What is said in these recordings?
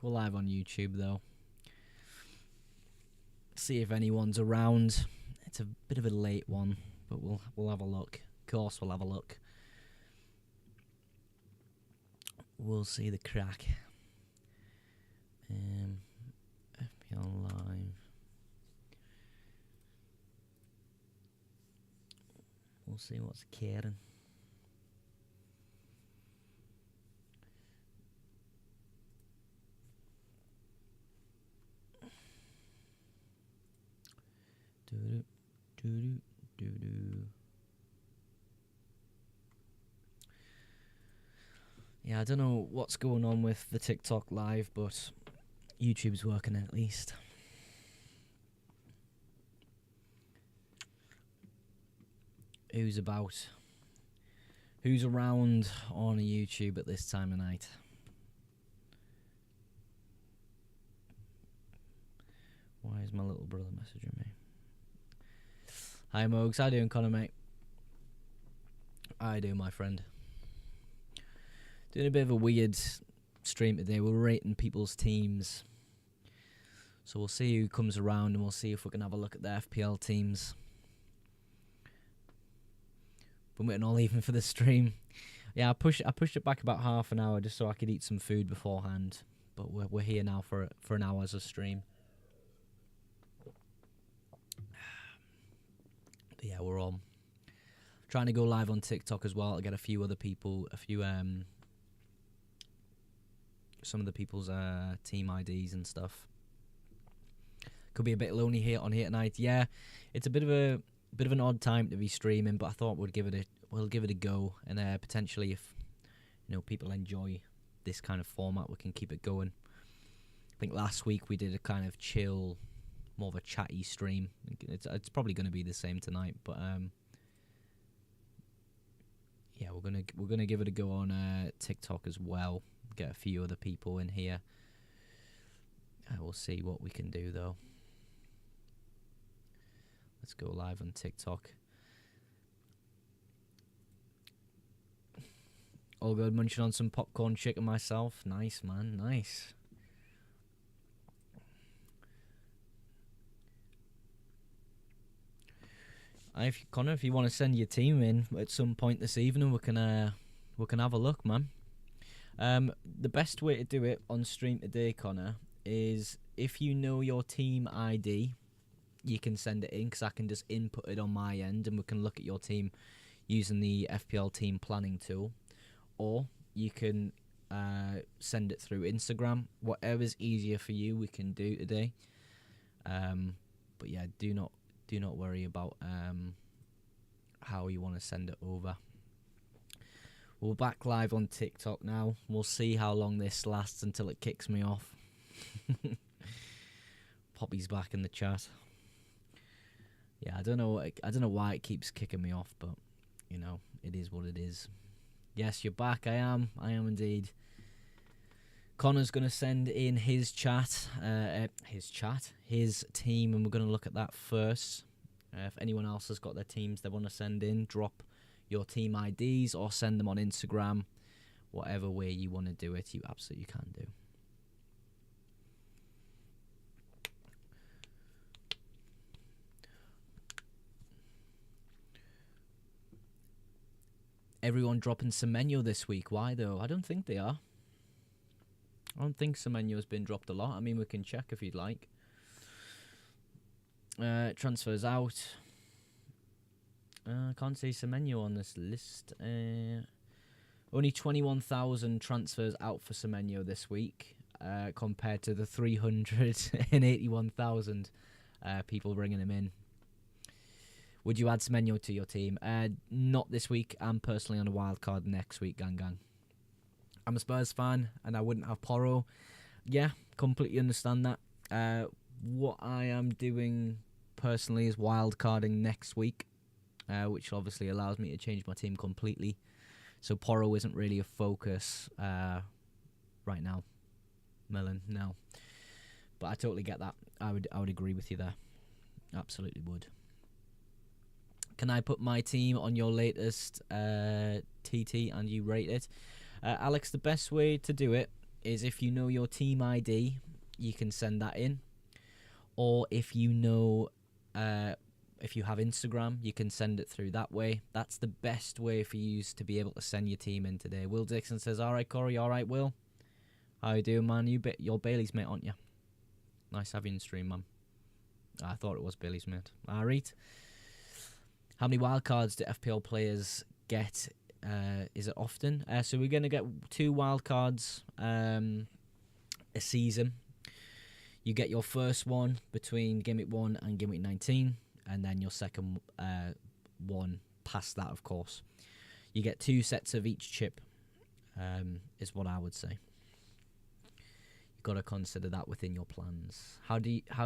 We're live on YouTube though. See if anyone's around. It's a bit of a late one, but we'll have a look. Of course, we'll have a look. We'll see the crack. FPL Live. We'll see what's caring. Yeah, I don't know what's going on with the TikTok live, but YouTube's working at least. Who's about? Who's around on YouTube at this time of night? Why is my little brother messaging me? Hi Mogs, how you doing, Connor, mate? How you doing, my friend? Doing a bit of a weird stream today. We're rating people's teams. So we'll see who comes around and we'll see if we can have a look at the FPL teams. Been waiting all evening for the stream. Yeah, I pushed it back about half an hour just so I could eat some food beforehand. But we're here now for an hour's of stream. But yeah, we're on. Trying to go live on TikTok as well to get a few other people, some of the people's team IDs and stuff. Could be a bit lonely here tonight. Yeah, it's a bit of an odd time to be streaming, but I thought we'll give it a go, and potentially if people enjoy this kind of format, we can keep it going. I think last week we did a kind of chill, more of a chatty stream. It's probably going to be the same tonight, but yeah, we're gonna give it a go on TikTok as well. Get a few other people in here. We'll see what we can do though. Let's go live on TikTok. All good, munching on some popcorn chicken myself. Nice, man, nice. Connor, if you want to send your team in at some point this evening, we can have a look, man. The best way to do it on stream today, Connor, is if you know your team ID, you can send it in because I can just input it on my end and we can look at your team using the FPL team planning tool. Or you can send it through Instagram. Whatever's easier for you, we can do today. But yeah, do not worry about how you want to send it over. We're back live on TikTok now. We'll see how long this lasts until it kicks me off. Poppy's back in the chat. Yeah, I don't know why it keeps kicking me off, but it is what it is. Yes, you're back. I am indeed. Connor's gonna send in his chat, his team, and we're gonna look at that first. If anyone else has got their teams they want to send in, drop your team IDs or send them on Instagram. Whatever way you want to do it, you absolutely can do. Everyone dropping Semenyo this week. Why though? I don't think they are. I don't think Semenyo's been dropped a lot. I mean, we can check if you'd like. Transfers out. I can't see Semenyo on this list. Only 21,000 transfers out for Semenyo this week, compared to the 381,000 people bringing him in. Would you add Semenyo to your team? Not this week. I'm personally on a wild card next week, gang. I'm a Spurs fan, and I wouldn't have Porro. Yeah, completely understand that. What I am doing personally is wild carding next week, which obviously allows me to change my team completely. So Porro isn't really a focus right now. Melon, no. But I totally get that. I would agree with you there. Absolutely would. Can I put my team on your latest TT and you rate it? Alex, the best way to do it is if you know your team ID, you can send that in. Or if you know, if you have Instagram, you can send it through that way. That's the best way for you to be able to send your team in today. Will Dixon says, all right, Corey, all right, Will. How you doing, man? You're Bailey's mate, aren't you? Nice having you in stream, man. I thought it was Bailey's mate. All right. How many wildcards do FPL players get? Is it often? So we're going to get 2 wildcards a season. You get your first one between Game Week 1 and Game Week 19, and then your second one past that, of course. You get 2 sets of each chip, is what I would say. You've got to consider that within your plans. How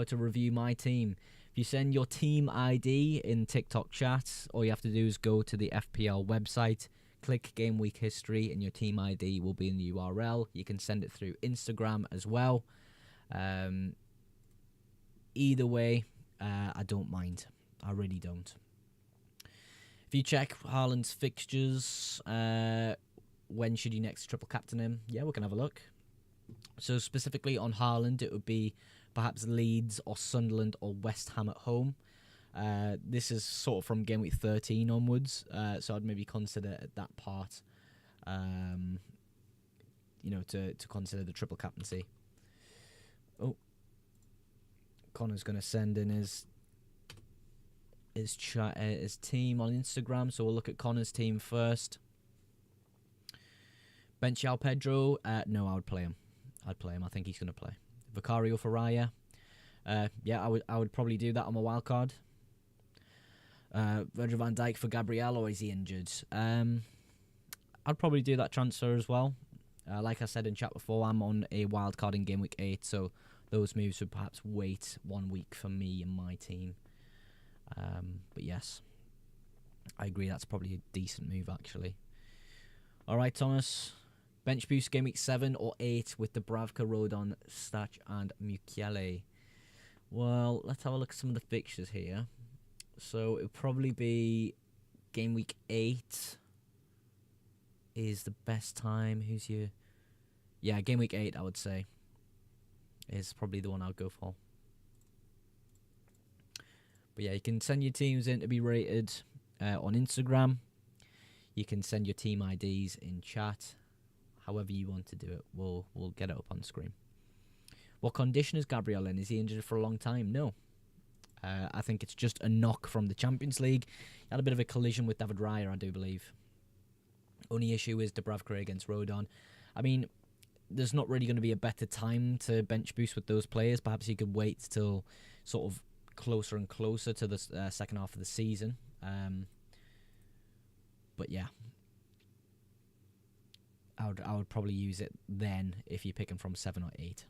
to review my team? If you send your team ID in TikTok chat, all you have to do is go to the FPL website, click Game Week History, and your team ID will be in the URL. You can send it through Instagram as well. Either way, I don't mind. I really don't. If you check Haaland's fixtures, when should you next triple captain him? Yeah, we can have a look. So specifically on Haaland, it would be perhaps Leeds or Sunderland or West Ham at home. This is sort of from Game Week 13 onwards, so I'd maybe consider that part, to consider the triple captaincy. Oh, Connor's going to send in his team on Instagram, so we'll look at Connor's team first. Bench João Pedro? No, I would play him. I think he's going to play. Vicario for Raya? Yeah, I would probably do that on my wild card. Virgil van Dijk for Gabriel, or is he injured? I'd probably do that transfer as well. Like I said in chat before, I'm on a wild card in Game Week 8, so those moves would perhaps wait 1 week for me and my team. But yes, I agree that's probably a decent move, actually. Alright, Thomas. Bench boost Game Week 7 or 8 with Dubravka, Rodon, Stach and Mukiele. Well, let's have a look at some of the fixtures here. So it would probably be Game Week 8 is the best time. Who's your... Yeah, Game Week 8, I would say, is probably the one I would go for. But yeah, you can send your teams in to be rated on Instagram. You can send your team IDs in chat. However you want to do it, we'll get it up on screen. What condition is Gabriel in? Is he injured for a long time? No. I think it's just a knock from the Champions League. He had a bit of a collision with David Raya, I do believe. Only issue is Dubravka against Rodon. I mean, there's not really going to be a better time to bench boost with those players. Perhaps you could wait till sort of closer and closer to the second half of the season. But yeah, I would probably use it then if you're picking from 7 or 8.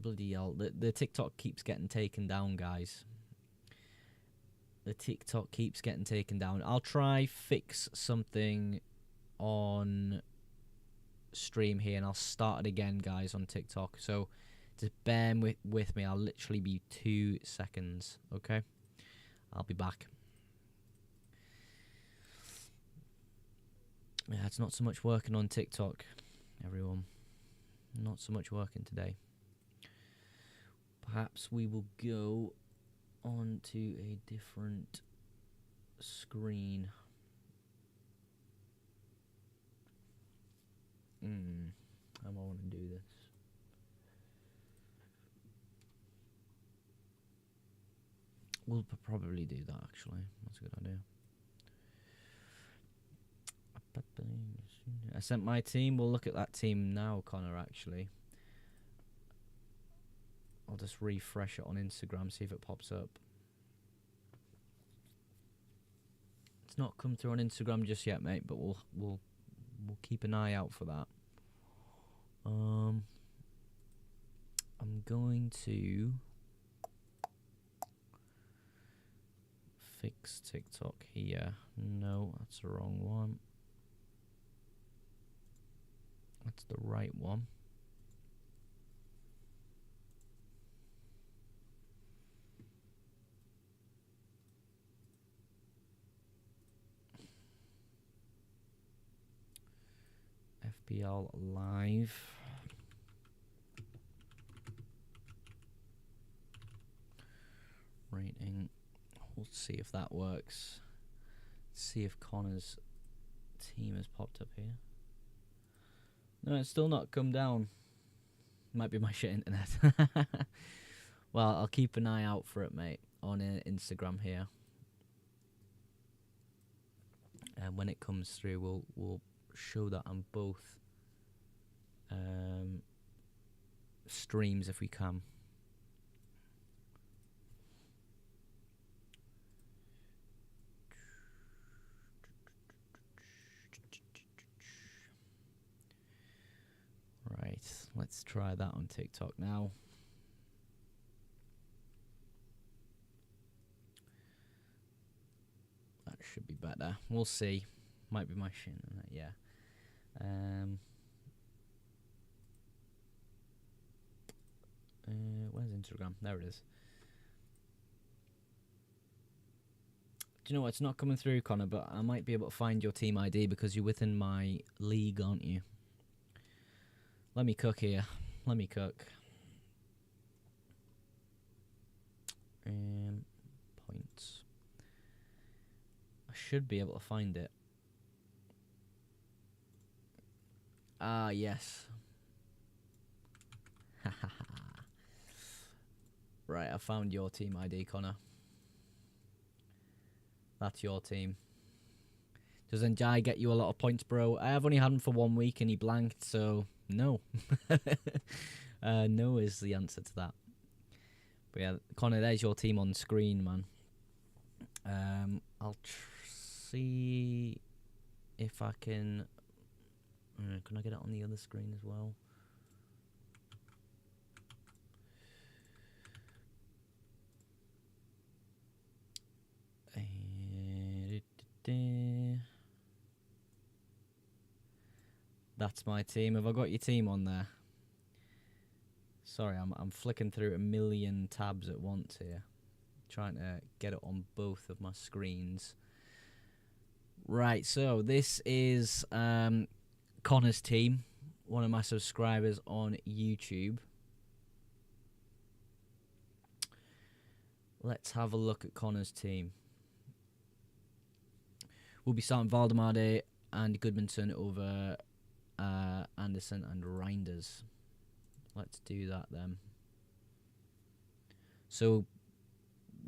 Bloody hell. The TikTok keeps getting taken down, guys. The TikTok keeps getting taken down. I'll try fix something on stream here, and I'll start it again, guys, on TikTok. So just bear with me. I'll literally be 2 seconds, okay? I'll be back. Yeah, it's not so much working on TikTok, everyone. Not so much working today. Perhaps we will go on to a different screen. How do I want to do this? We'll probably do that, actually. That's a good idea. I sent my team. We'll look at that team now, Connor, actually. I'll just refresh it on Instagram, see if it pops up. It's not come through on Instagram just yet, mate, but we'll keep an eye out for that. I'm going to fix TikTok here. No, that's the wrong one. That's the right one. FPL Live. Rating. We'll see if that works. See if Connor's team has popped up here. No, it's still not come down. Might be my shit internet. Well, I'll keep an eye out for it, mate, on Instagram here. And when it comes through, we'll show that on both streams if we can. Right, let's try that on TikTok now. That should be better. We'll see. Might be my shin. Yeah. Where's Instagram? There it is. Do you know what? It's not coming through, Connor, but I might be able to find your team ID because you're within my league, aren't you? Let me cook here. Let me cook. Points. I should be able to find it. Ah, yes. Right, I found your team ID, Connor. That's your team. Does Njai get you a lot of points, bro? I have only had him for 1 week and he blanked, so no. No is the answer to that. But yeah, Connor, there's your team on screen, man. I'll see if I can... can I get it on the other screen as well? That's my team. Have I got your team on there? Sorry, I'm flicking through a million tabs at once here, trying to get it on both of my screens. Right, so this is Connor's team, one of my subscribers on YouTube. Let's have a look at Connor's team. We'll be starting Valdemade and Goodmanson over Anderson and Reinders. Let's do that then. So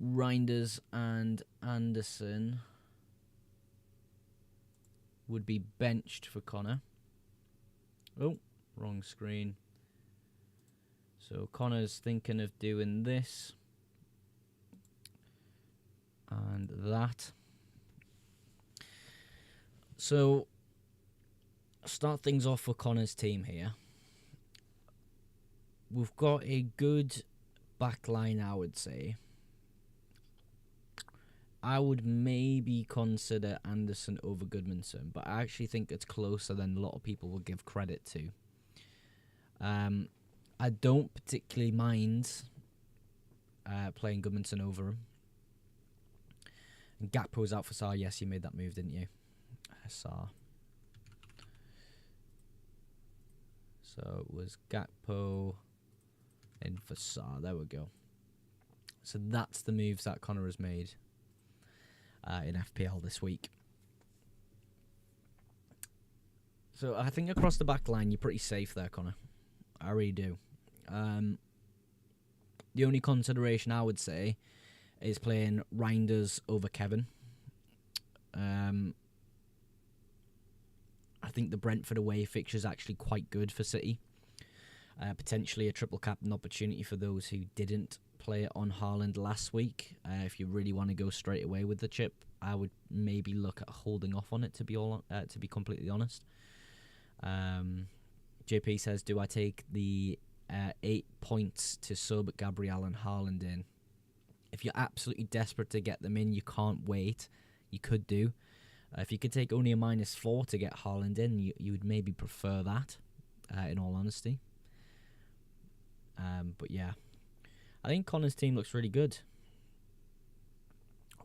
Reinders and Anderson would be benched for Connor. Oh, wrong screen. So Connor's thinking of doing this and that. So start things off for Connor's team here. We've got a good back line, I would say. I would maybe consider Anderson over Goodmanson, but I actually think it's closer than a lot of people will give credit to. I don't particularly mind playing Goodmanson over him. And Gakpo's out for Sarr. Yes, you made that move, didn't you? Sarr. So it was Gakpo in for Sarr. There we go. So that's the moves that Connor has made in FPL this week. So I think across the back line, you're pretty safe there, Connor. I really do. The only consideration I would say is playing Reinders over Kevin. I think the Brentford away fixture is actually quite good for City. Potentially a triple captain opportunity for those who didn't play it on Haaland last week. If you really want to go straight away with the chip, I would maybe look at holding off on it, to be completely honest. JP says, do I take the 8 points to sub Gabriel and Haaland in? If you're absolutely desperate to get them in, you can't wait. You could do. If you could take only a -4 to get Haaland in, you would maybe prefer that, in all honesty. But yeah, I think Connor's team looks really good.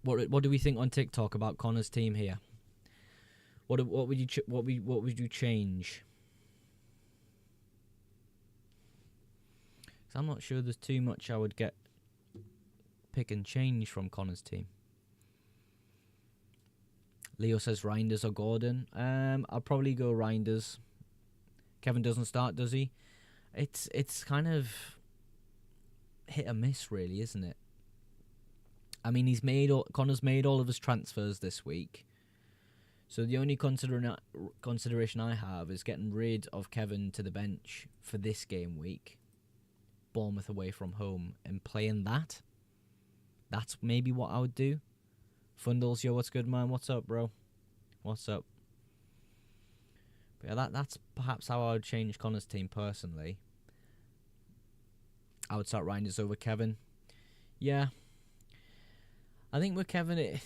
What do we think on TikTok about Connor's team here? What would you change? I'm not sure there's too much I would pick and change from Connor's team. Leo says Reinders or Gordon. I'll probably go Reinders. Kevin doesn't start, does he? It's kind of hit or miss, really, isn't it? I mean, Connor's made all of his transfers this week. So the only consideration I have is getting rid of Kevin to the bench for this game week. Bournemouth away from home and playing that. That's maybe what I would do. Fundles, yo, what's good, man? What's up, bro? What's up? But yeah, that's perhaps how I would change Connor's team personally. I would start Reinders over Kevin. Yeah. I think with Kevin, it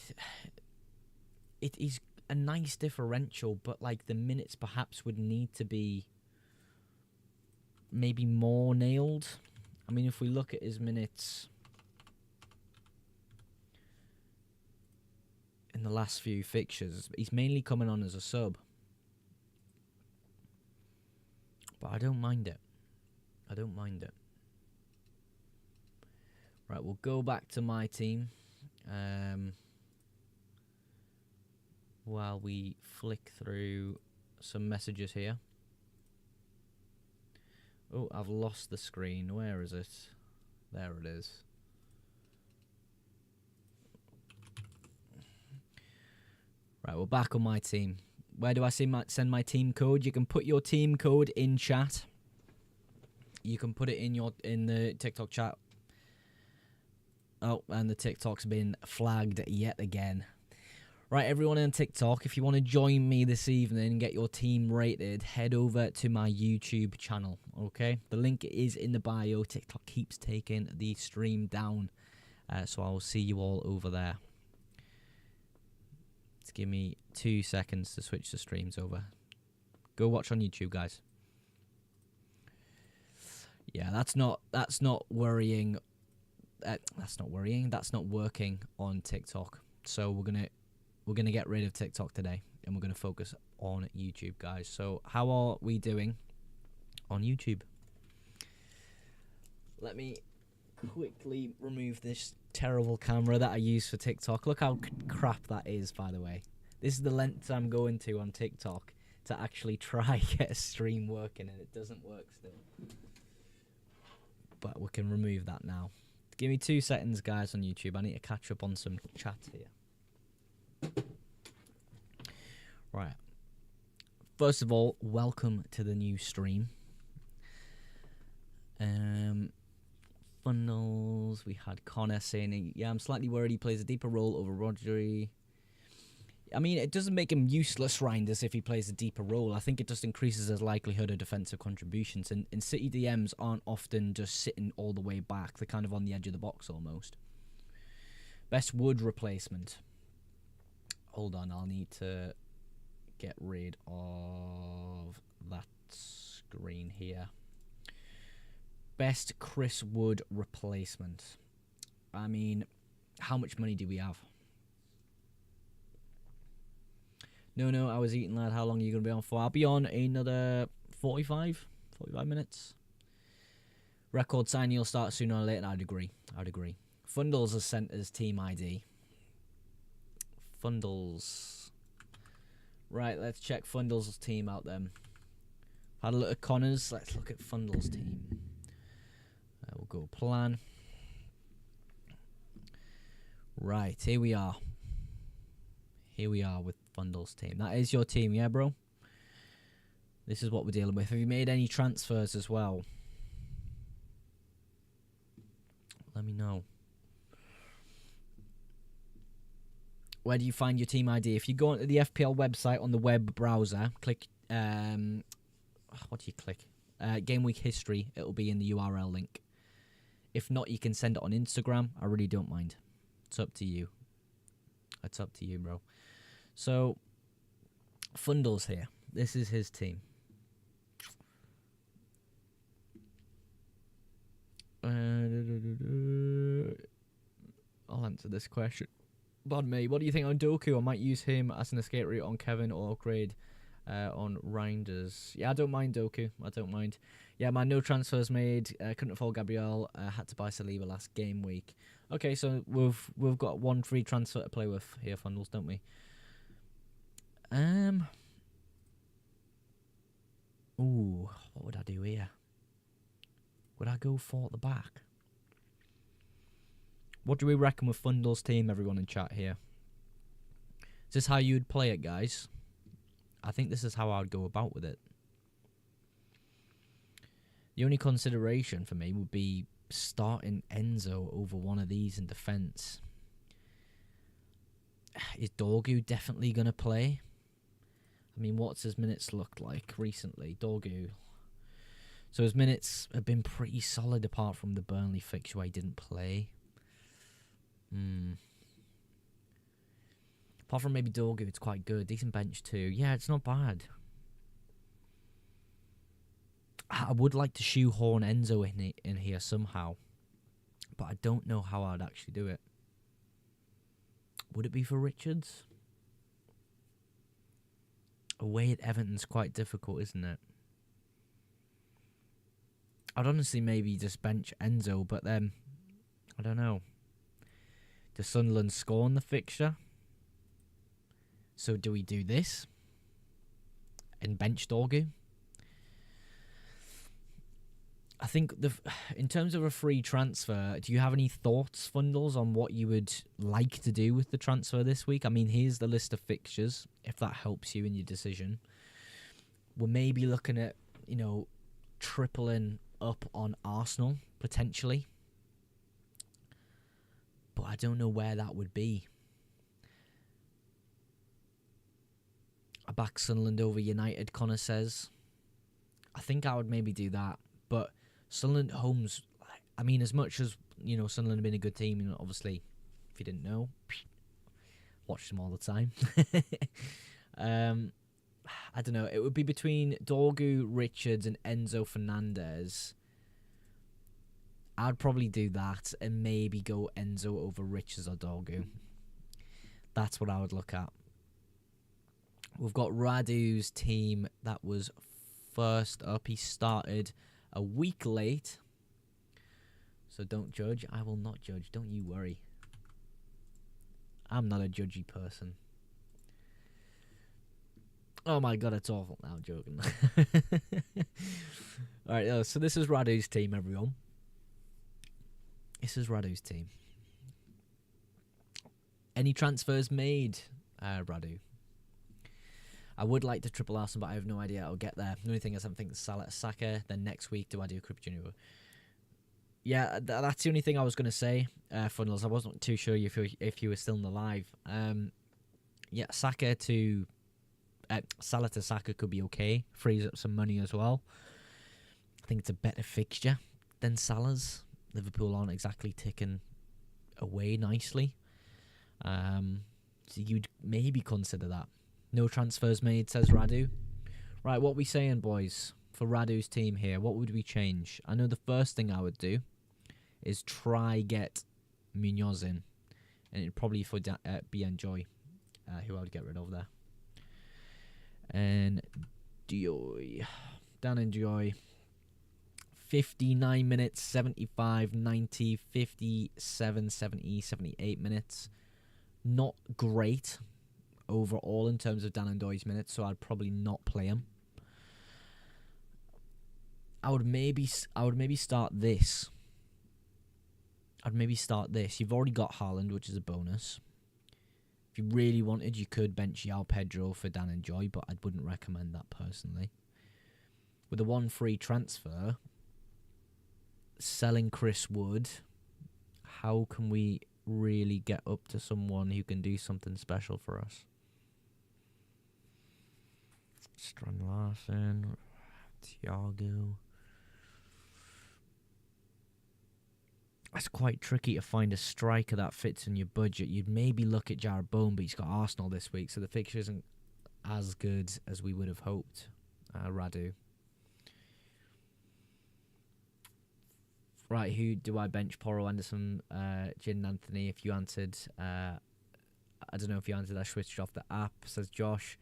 is a nice differential, but like the minutes perhaps would need to be maybe more nailed. I mean, if we look at his minutes in the last few fixtures, he's mainly coming on as a sub. But I don't mind it. I don't mind it. Right, we'll go back to my team. While we flick through some messages here. Oh, I've lost the screen. Where is it? There it is. Right, we're back on my team. Where do I send my team code? You can put your team code in chat. You can put it in the TikTok chat. Oh, and the TikTok's been flagged yet again. Right, everyone on TikTok, if you want to join me this evening and get your team rated, head over to my YouTube channel, okay? The link is in the bio. TikTok keeps taking the stream down, so I'll see you all over there. Just give me 2 seconds to switch the streams over. Go watch on YouTube, guys. Yeah, that's not worrying. That's not worrying. That's not working on TikTok. So we're gonna get rid of TikTok today, and we're gonna focus on YouTube, guys. So how are we doing on YouTube? Let me quickly remove this terrible camera that I use for TikTok. Look how crap that is, by the way. This is the length I'm going to on TikTok to actually try get a stream working, and it doesn't work still. But we can remove that now. Give me 2 seconds, guys, on YouTube. I need to catch up on some chat here. Right. First of all, welcome to the new stream. Funnels. We had Connor saying, yeah, I'm slightly worried he plays a deeper role over Rodri. I mean, it doesn't make him useless, Reinders, if he plays a deeper role. I think it just increases his likelihood of defensive contributions. And City DMs aren't often just sitting all the way back. They're kind of on the edge of the box almost. Best Wood replacement. Hold on, I'll need to get rid of that screen here. Best Chris Wood replacement. I mean, how much money do we have? No, I was eating, lad. How long are you going to be on for? I'll be on another 45 minutes. Record signing will start sooner or later. I'd agree. Fundles has sent his team ID. Fundles. Right, let's check Fundles' team out then. Had a look at Connor's. Let's look at Fundles' team. We'll go plan. Right, here we are. Here we are with Fundles' team. That is your team, yeah, bro? This is what we're dealing with. Have you made any transfers as well? Let me know. Where do you find your team ID? If you go onto the FPL website on the web browser, click... what do you click? Game Week History. It'll be in the URL link. If not, you can send it on Instagram. I really don't mind. It's up to you. It's up to you, bro. So, Fundles here. This is his team. I'll answer this question. Pardon me. What do you think on Doku? I might use him as an escape route on Kevin or upgrade on Reinders. Yeah, I don't mind Doku. I don't mind. Yeah, my no transfers made. Couldn't afford Gabriel. Had to buy Saliba last game week. Okay, so we've got one free transfer to play with here, Fundles, don't we? Ooh, what would I do here? Would I go for the back? What do we reckon with Fundles' team, everyone in chat here? Is this how you'd play it, guys? I think this is how I'd go about with it. The only consideration for me would be starting Enzo over one of these in defence. Is Dorgu definitely going to play? I mean, what's his minutes looked like recently? Dorgu. So his minutes have been pretty solid apart from the Burnley fixture where he didn't play. Apart from maybe Dorgu, it's quite good. Decent bench too. Yeah, it's not bad. I would like to shoehorn Enzo in here somehow. But I don't know how I'd actually do it. Would it be for Richards? Away at Everton's quite difficult, isn't it? I'd honestly maybe just bench Enzo, but then I don't know. Does Sunderland score on the fixture? So do we do this and bench Dorgu? I think in terms of a free transfer, do you have any thoughts, Fundles, on what you would like to do with the transfer this week? I mean, here's the list of fixtures, if that helps you in your decision. We're maybe looking at, tripling up on Arsenal, potentially. But I don't know where that would be. I back Sunderland over United, Connor says. I think I would maybe do that. But Sunderland homes, I mean, as much as, Sunderland have been a good team, obviously, if you didn't know, watch them all the time. I don't know. It would be between Dorgu, Richards, and Enzo Fernandez. I'd probably do that and maybe go Enzo over Richards or Dorgu. That's what I would look at. We've got Radu's team that was first up. He started a week late. So don't judge. I will not judge. Don't you worry. I'm not a judgy person. Oh my god, it's awful. Now I'm joking. Alright, so this is Radu's team, everyone. This is Radu's team. Any transfers made, Radu? I would like to triple Arsenal, but I have no idea I'll get there. The only thing is I'm thinking Saka. Then next week, do I do Cooper Jr.? Yeah, that's the only thing I was going to say, Funnels. I wasn't too sure if you were still in the live. Yeah, Saka to... Salah to Saka could be okay. Frees up some money as well. I think it's a better fixture than Salah's. Liverpool aren't exactly ticking away nicely. So you'd maybe consider that. No transfers made, says Radu. Right, what we saying, boys, for Radu's team here? What would we change? I know the first thing I would do is try get Munoz in. And it'd probably be Enjoy, who I would get rid of there. And Dioy. Dan Enjoy. 59 minutes, 75, 90, 57, 70, 78 minutes. Not great overall in terms of Dan and Doy's minutes, so I'd probably not play him. I would maybe start this. You've already got Haaland, which is a bonus. If you really wanted, you could bench Yao Pedro for Dan and Joy, but I wouldn't recommend that personally. With a one free transfer, selling Chris Wood, how can we really get up to someone who can do something special for us? Strand Larsen, Thiago. It's quite tricky to find a striker that fits in your budget. You'd maybe look at Jarrod Bowen, but he's got Arsenal this week, so the fixture isn't as good as we would have hoped. Radu. Right, who do I bench? Porro, Anderson, Jin, Anthony. If you answered, I don't know if you answered. I switched off the app, says Josh.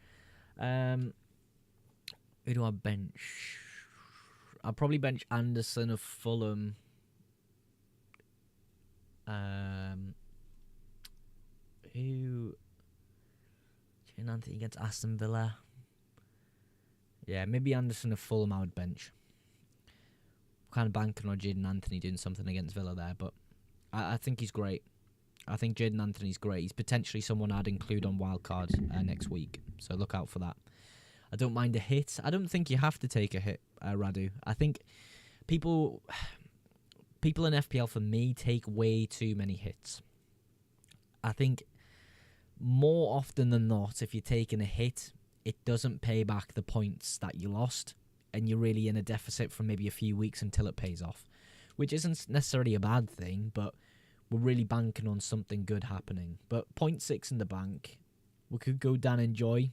Who do I bench? I'll probably bench Anderson of Fulham. Who? Jane Anthony against Aston Villa. Yeah, maybe Anderson of Fulham I would bench. Kind of banking on Jaden Anthony doing something against Villa there, but I think he's great. I think Jaden Anthony's great. He's potentially someone I'd include on wildcard next week, so look out for that. I don't mind a hit. I don't think you have to take a hit, Radu. I think people in FPL, for me, take way too many hits. I think more often than not, if you're taking a hit, it doesn't pay back the points that you lost, and you're really in a deficit for maybe a few weeks until it pays off, which isn't necessarily a bad thing, but we're really banking on something good happening. But 0.6 in the bank, we could go down Enjoy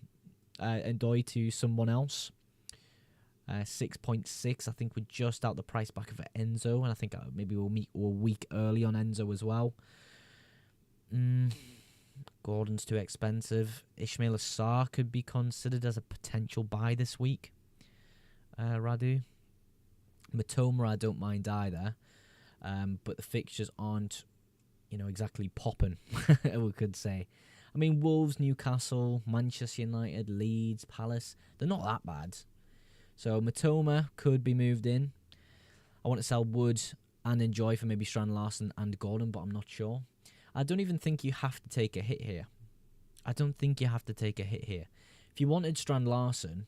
to someone else. 6.6, I think we're just out the price back of Enzo, and I think maybe we'll meet a week early on Enzo as well. Gordon's too expensive. Ismail Assar could be considered as a potential buy this week. Radu. Matoma I don't mind either, but the fixtures aren't, exactly popping, we could say. I mean, Wolves, Newcastle, Manchester United, Leeds, Palace, they're not that bad. So Matoma could be moved in. I want to sell Wood and Enjoy for maybe Strand Larson and Gordon, but I'm not sure. I don't even think you have to take a hit here. If you wanted Strand Larson,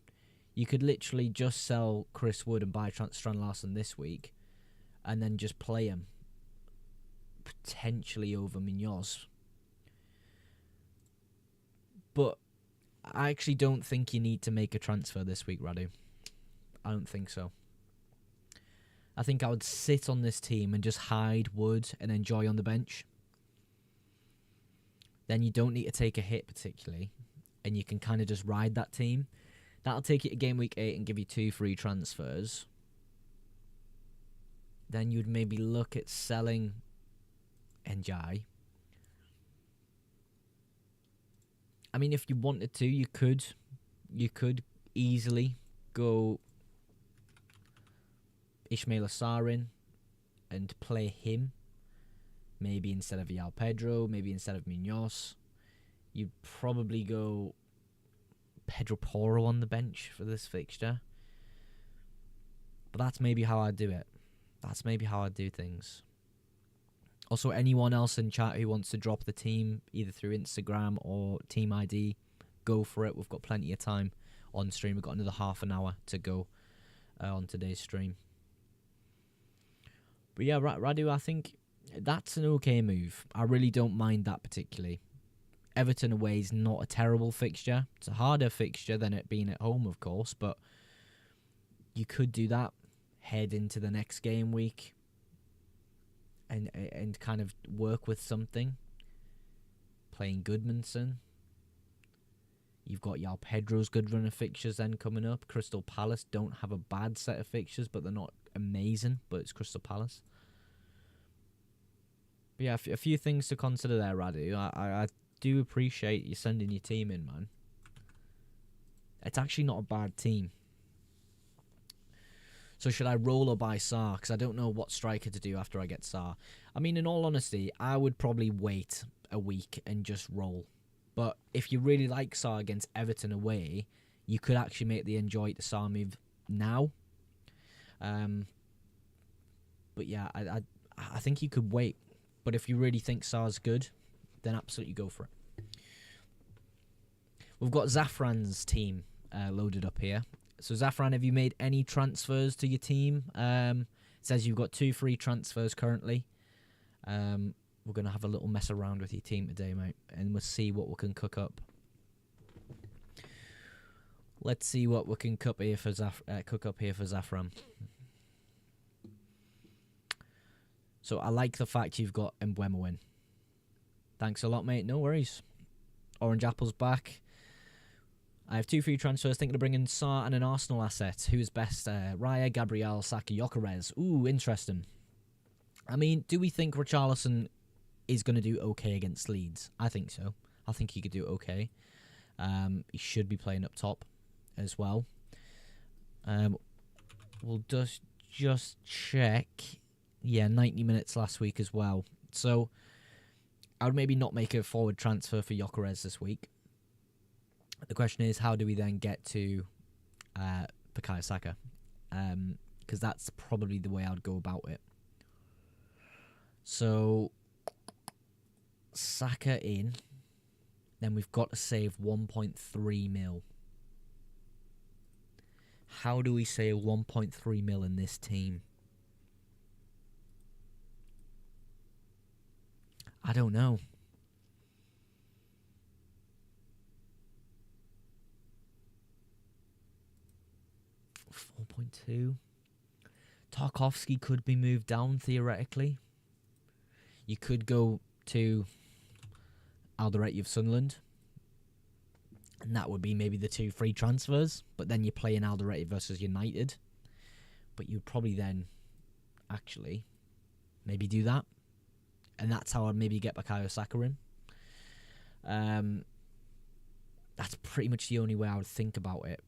you could literally just sell Chris Wood and buy Strand Larson this week, and then just play him potentially over Munoz. But I actually don't think you need to make a transfer this week, Radu. I don't think so. I think I would sit on this team and just hide Wood and Enjoy on the bench. Then you don't need to take a hit particularly, and you can kind of just ride that team. That'll take you to game week 8 and give you 2 free transfers. Then you'd maybe look at selling Enjoy. I mean, if you wanted to, you could easily go Ismail Assar in and play him. Maybe instead of Yao Pedro, maybe instead of Munoz. You'd probably go Pedro Porro on the bench for this fixture. But that's maybe how I do it. That's maybe how I do things. Also, anyone else in chat who wants to drop the team, either through Instagram or Team ID, go for it. We've got plenty of time on stream. We've got another half an hour to go on today's stream. But yeah, Radu, I think that's an okay move. I really don't mind that particularly. Everton away is not a terrible fixture. It's a harder fixture than it being at home, of course, but you could do that. Head into the next game week and kind of work with something. Playing Goodmanson. You've got Yao Pedro's good run of fixtures then coming up. Crystal Palace don't have a bad set of fixtures, but they're not amazing, but it's Crystal Palace. But yeah, a few things to consider there, Radu. I do appreciate you sending your team in, man. It's actually not a bad team. So should I roll or buy Sarr? Because I don't know what striker to do after I get Sarr. I mean, in all honesty, I would probably wait a week and just roll. But if you really like Sarr against Everton away, you could actually make the Enjoy the Sarr move now. But yeah, I think you could wait. But if you really think Sarr's good, then absolutely go for it. We've got Zafran's team loaded up here. So Zafran, have you made any transfers to your team? It says you've got 2 free transfers currently. We're going to have a little mess around with your team today, mate. And we'll see what we can cook up. Let's see what we can cook up here for Zafran. So I like the fact you've got Mbeumo in. Thanks a lot, mate. No worries. Orange Apple's back. I have 2 free transfers. Thinking of bringing Sarr and an Arsenal asset. Who's best? Raya, Gabriel, Saka, Gyökeres. Ooh, interesting. I mean, do we think Richarlison is going to do okay against Leeds? I think so. I think he could do okay. He should be playing up top as well. We'll just check. Yeah, 90 minutes last week as well. So I would maybe not make a forward transfer for Gyökeres this week. The question is, how do we then get to Bukayo Saka? Because that's probably the way I'd go about it. So Saka in, then we've got to save 1.3 mil. How do we save 1.3 mil in this team? I don't know. $4.2. Tarkowski could be moved down theoretically. You could go to Alderete of Sunderland, and that would be maybe the 2 free transfers. But then you're playing Alderete versus United. But you'd probably then actually maybe do that. And that's how I'd maybe get Bukayo Saka in. That's pretty much the only way I would think about it.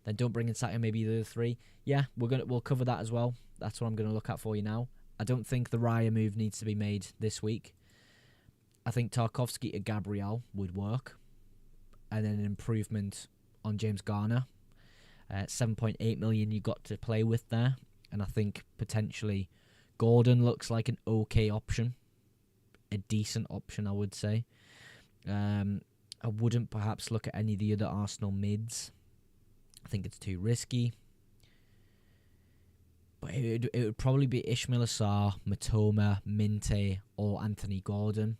Then don't bring in Saka, maybe the other 3. Yeah, we'll cover that as well. That's what I'm gonna look at for you now. I don't think the Raya move needs to be made this week. I think Tarkowski to Gabriel would work, and then an improvement on James Garner. 7.8 million you got to play with there, and I think potentially Gordon looks like an okay option, a decent option, I would say. I wouldn't perhaps look at any of the other Arsenal mids. I think it's too risky. But it would probably be Ismail Assar, Matoma, Minte, or Anthony Gordon.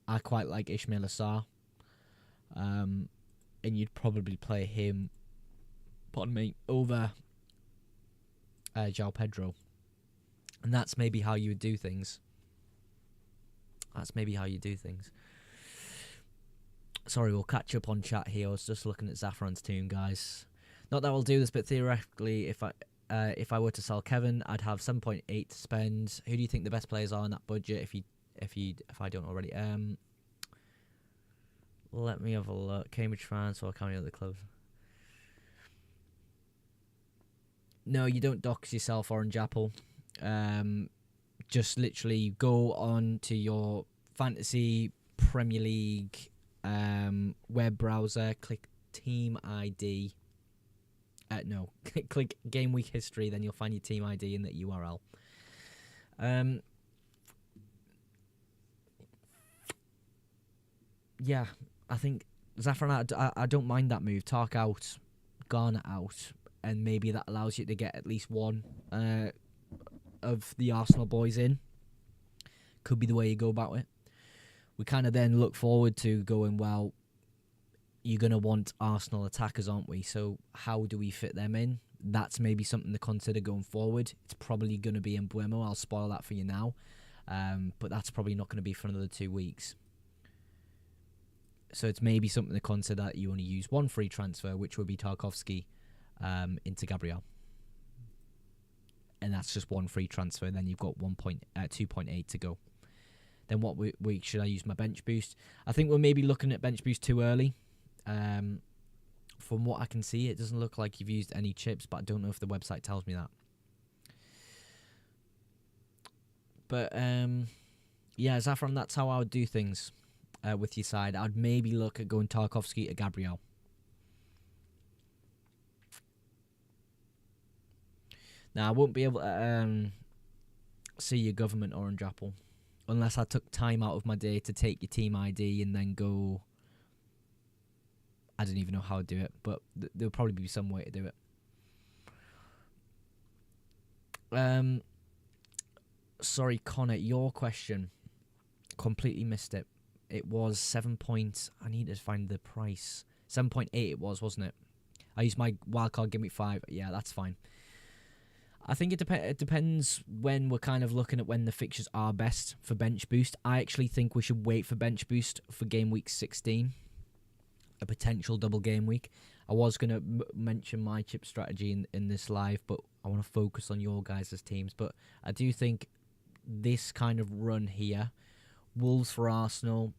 I quite like Ismail Assar. And you'd probably play him, over João Pedro. And that's maybe how you would do things. Sorry, we'll catch up on chat here. I was just looking at Zafran's team, guys. Not that we'll do this, but theoretically, if I were to sell Kevin, I'd have 7.8 to spend. Who do you think the best players are in that budget? If I don't already. Let me have a look. Cambridge fans or how many other clubs? No, you don't dox yourself, Orange Apple. Just literally go on to your Fantasy Premier League web browser, click Team ID. No, click Game Week History, then you'll find your Team ID in that URL. Yeah, I think Zafran, I don't mind that move. Tark out, Garner out, and maybe that allows you to get at least one of the Arsenal boys in. Could be the way you go about it. We kind of then look forward to going, well, you're going to want Arsenal attackers, aren't we? So how do we fit them in? That's maybe something to consider going forward. It's probably going to be in Mbeumo. I'll spoil that for you now. But that's probably not going to be for another 2 weeks. So it's maybe something to consider that you only use one free transfer, which would be Tarkowski into Gabriel. And that's just one free transfer. Then you've got 2.8 to go. Then what week should I use my bench boost? I think we're maybe looking at bench boost too early. From what I can see, it doesn't look like you've used any chips, but I don't know if the website tells me that. But yeah, Zafran, that's how I would do things with your side. I'd maybe look at going Tarkowski to Gabriel. Now, I won't be able to see your government Orange Apple unless I took time out of my day to take your team ID and then go. I don't even know how to do it, but there'll probably be some way to do it. Sorry, Connor, your question. Completely missed it. It was 7 point. I need to find the price. 7.8 it was, wasn't it? I used my wildcard, give me 5. Yeah, that's fine. I think it depends when we're kind of looking at when the fixtures are best for bench boost. I actually think we should wait for bench boost for game week 16. A potential double game week. I was going to mention my chip strategy in this live, but I want to focus on your guys' teams. But I do think this kind of run here, Wolves for Arsenal,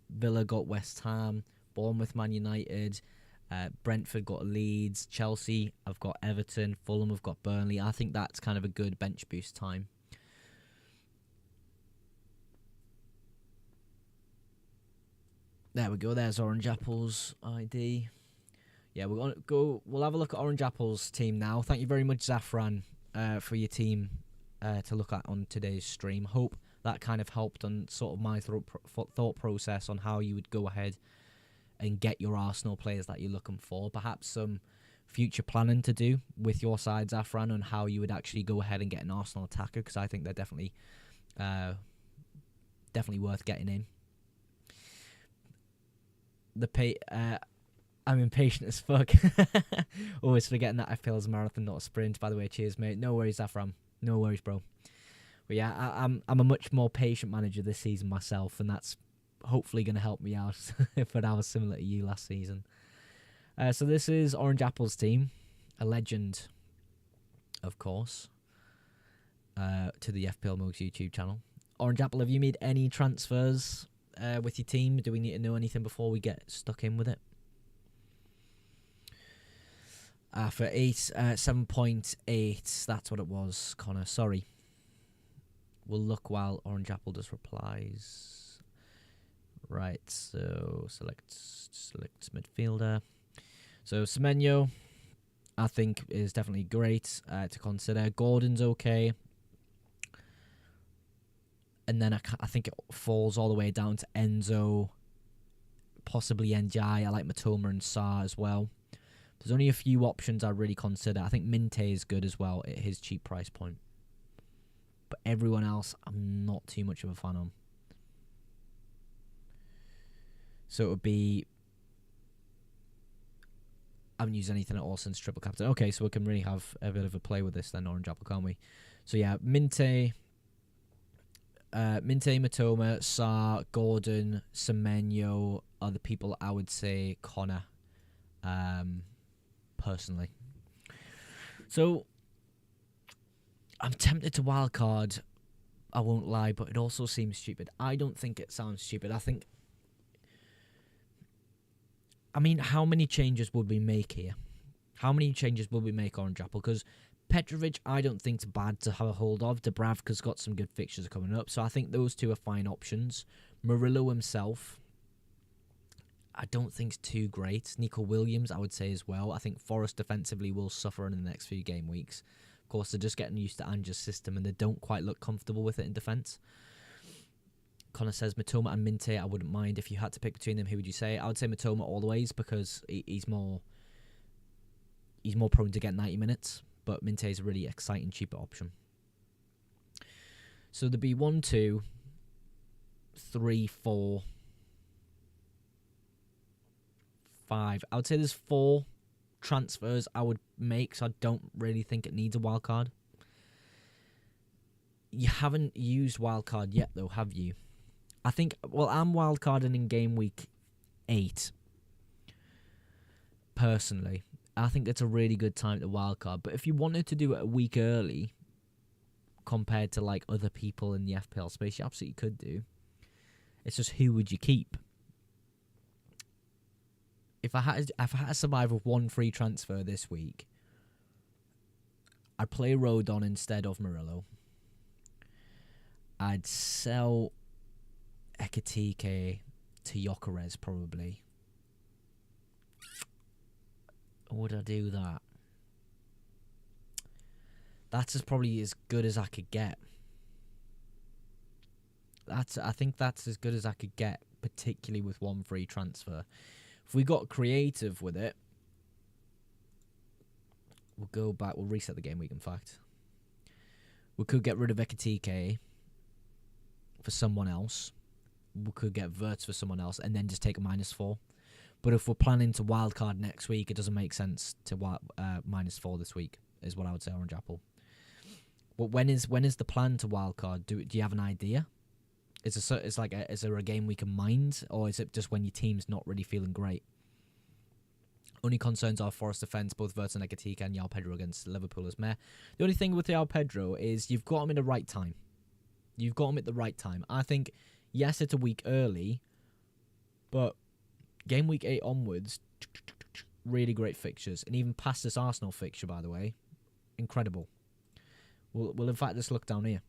Villa got West Ham, Bournemouth Man United, Brentford got Leeds, Chelsea have got Everton, Fulham have got Burnley. I think that's kind of a good bench boost time. There we go. There's Orange Apple's ID. Yeah, we're gonna go. We'll have a look at Orange Apple's team now. Thank you very much, Zafran, for your team to look at on today's stream. Hope that kind of helped on sort of my thought process on how you would go ahead and get your Arsenal players that you're looking for. Perhaps some future planning to do with your side, Zafran, on how you would actually go ahead and get an Arsenal attacker, because I think they're definitely worth getting in. I'm impatient as fuck. Always forgetting that FPL is a marathon, not a sprint. By the way, cheers, mate. No worries, Zafran. No worries, bro. But yeah, I'm a much more patient manager this season myself, and that's hopefully going to help me out if I was similar to you last season. So this is Orange Apple's team, a legend, of course, to the FPL Mugs YouTube channel. Orange Apple, have you made any transfers with your team? Do we need to know anything before we get stuck in with it? For 7.8, that's what it was, Connor. Sorry. We'll look while Orange Apple does replies. Right, so select midfielder. So Semenyo, I think, is definitely great to consider. Gordon's okay. And then I think it falls all the way down to Enzo, possibly Njai. I like Matoma and Sarr as well. There's only a few options I really consider. I think Minte is good as well at his cheap price point. But everyone else, I'm not too much of a fan on. So it would be... I haven't used anything at all since Triple Captain. Okay, so we can really have a bit of a play with this then, Orange Apple, can't we? So yeah, Minte, Matoma, Sarr, Gordon, Semenyo are the people I would say Connor, personally. So I'm tempted to wildcard, I won't lie, but it also seems stupid. I don't think it sounds stupid. I mean, how many changes would we make here? How many changes would we make, Orange Apple? Because Petrovic, I don't think it's bad to have a hold of. Dubravka's got some good fixtures coming up, so I think those two are fine options. Murillo himself, I don't think it's too great. Nico Williams, I would say as well. I think Forest defensively will suffer in the next few game weeks. Of course, they're just getting used to Ange's system, and they don't quite look comfortable with it in defence. Connor says Matoma and Minte, I wouldn't mind. If you had to pick between them, who would you say? I would say Matoma all the ways, because he's more prone to get 90 minutes. But Minte is a really exciting, cheaper option. So there'd be 1, 2, 3, 4, 5. I would say there's 4 transfers I would make, so I don't really think it needs a wildcard. You haven't used wildcard yet, though, have you? I think, well, I'm wildcarding in game week 8, personally. I think it's a really good time to wildcard. But if you wanted to do it a week early, compared to like other people in the FPL space, you absolutely could do. It's just, who would you keep? If I had to survive with 1 free transfer this week, I'd play Rodon instead of Murillo. I'd sell Ekitike to Gyökeres probably. Would I do that? That's probably as good as I could get. I think that's as good as I could get, particularly with 1 free transfer. If we got creative with it, we'll go back. We'll reset the game week, in fact. We could get rid of Ekitike for someone else. We could get Wirtz for someone else and then just take a -4. But if we're planning to wildcard next week, it doesn't make sense to -4 this week, is what I would say, Orange Apple. But when is the plan to wildcard? Do you have an idea? Is there a game we can mind, or is it just when your team's not really feeling great? Only concerns are Forest defence, both Wirtz and Ekitike and João Pedro against Liverpool as meh. The only thing with João Pedro is you've got him in the right time. You've got him at the right time. I think, yes, it's a week early, but game week 8 onwards, really great fixtures, and even past this Arsenal fixture, by the way, incredible. Well, in fact, let's look down here.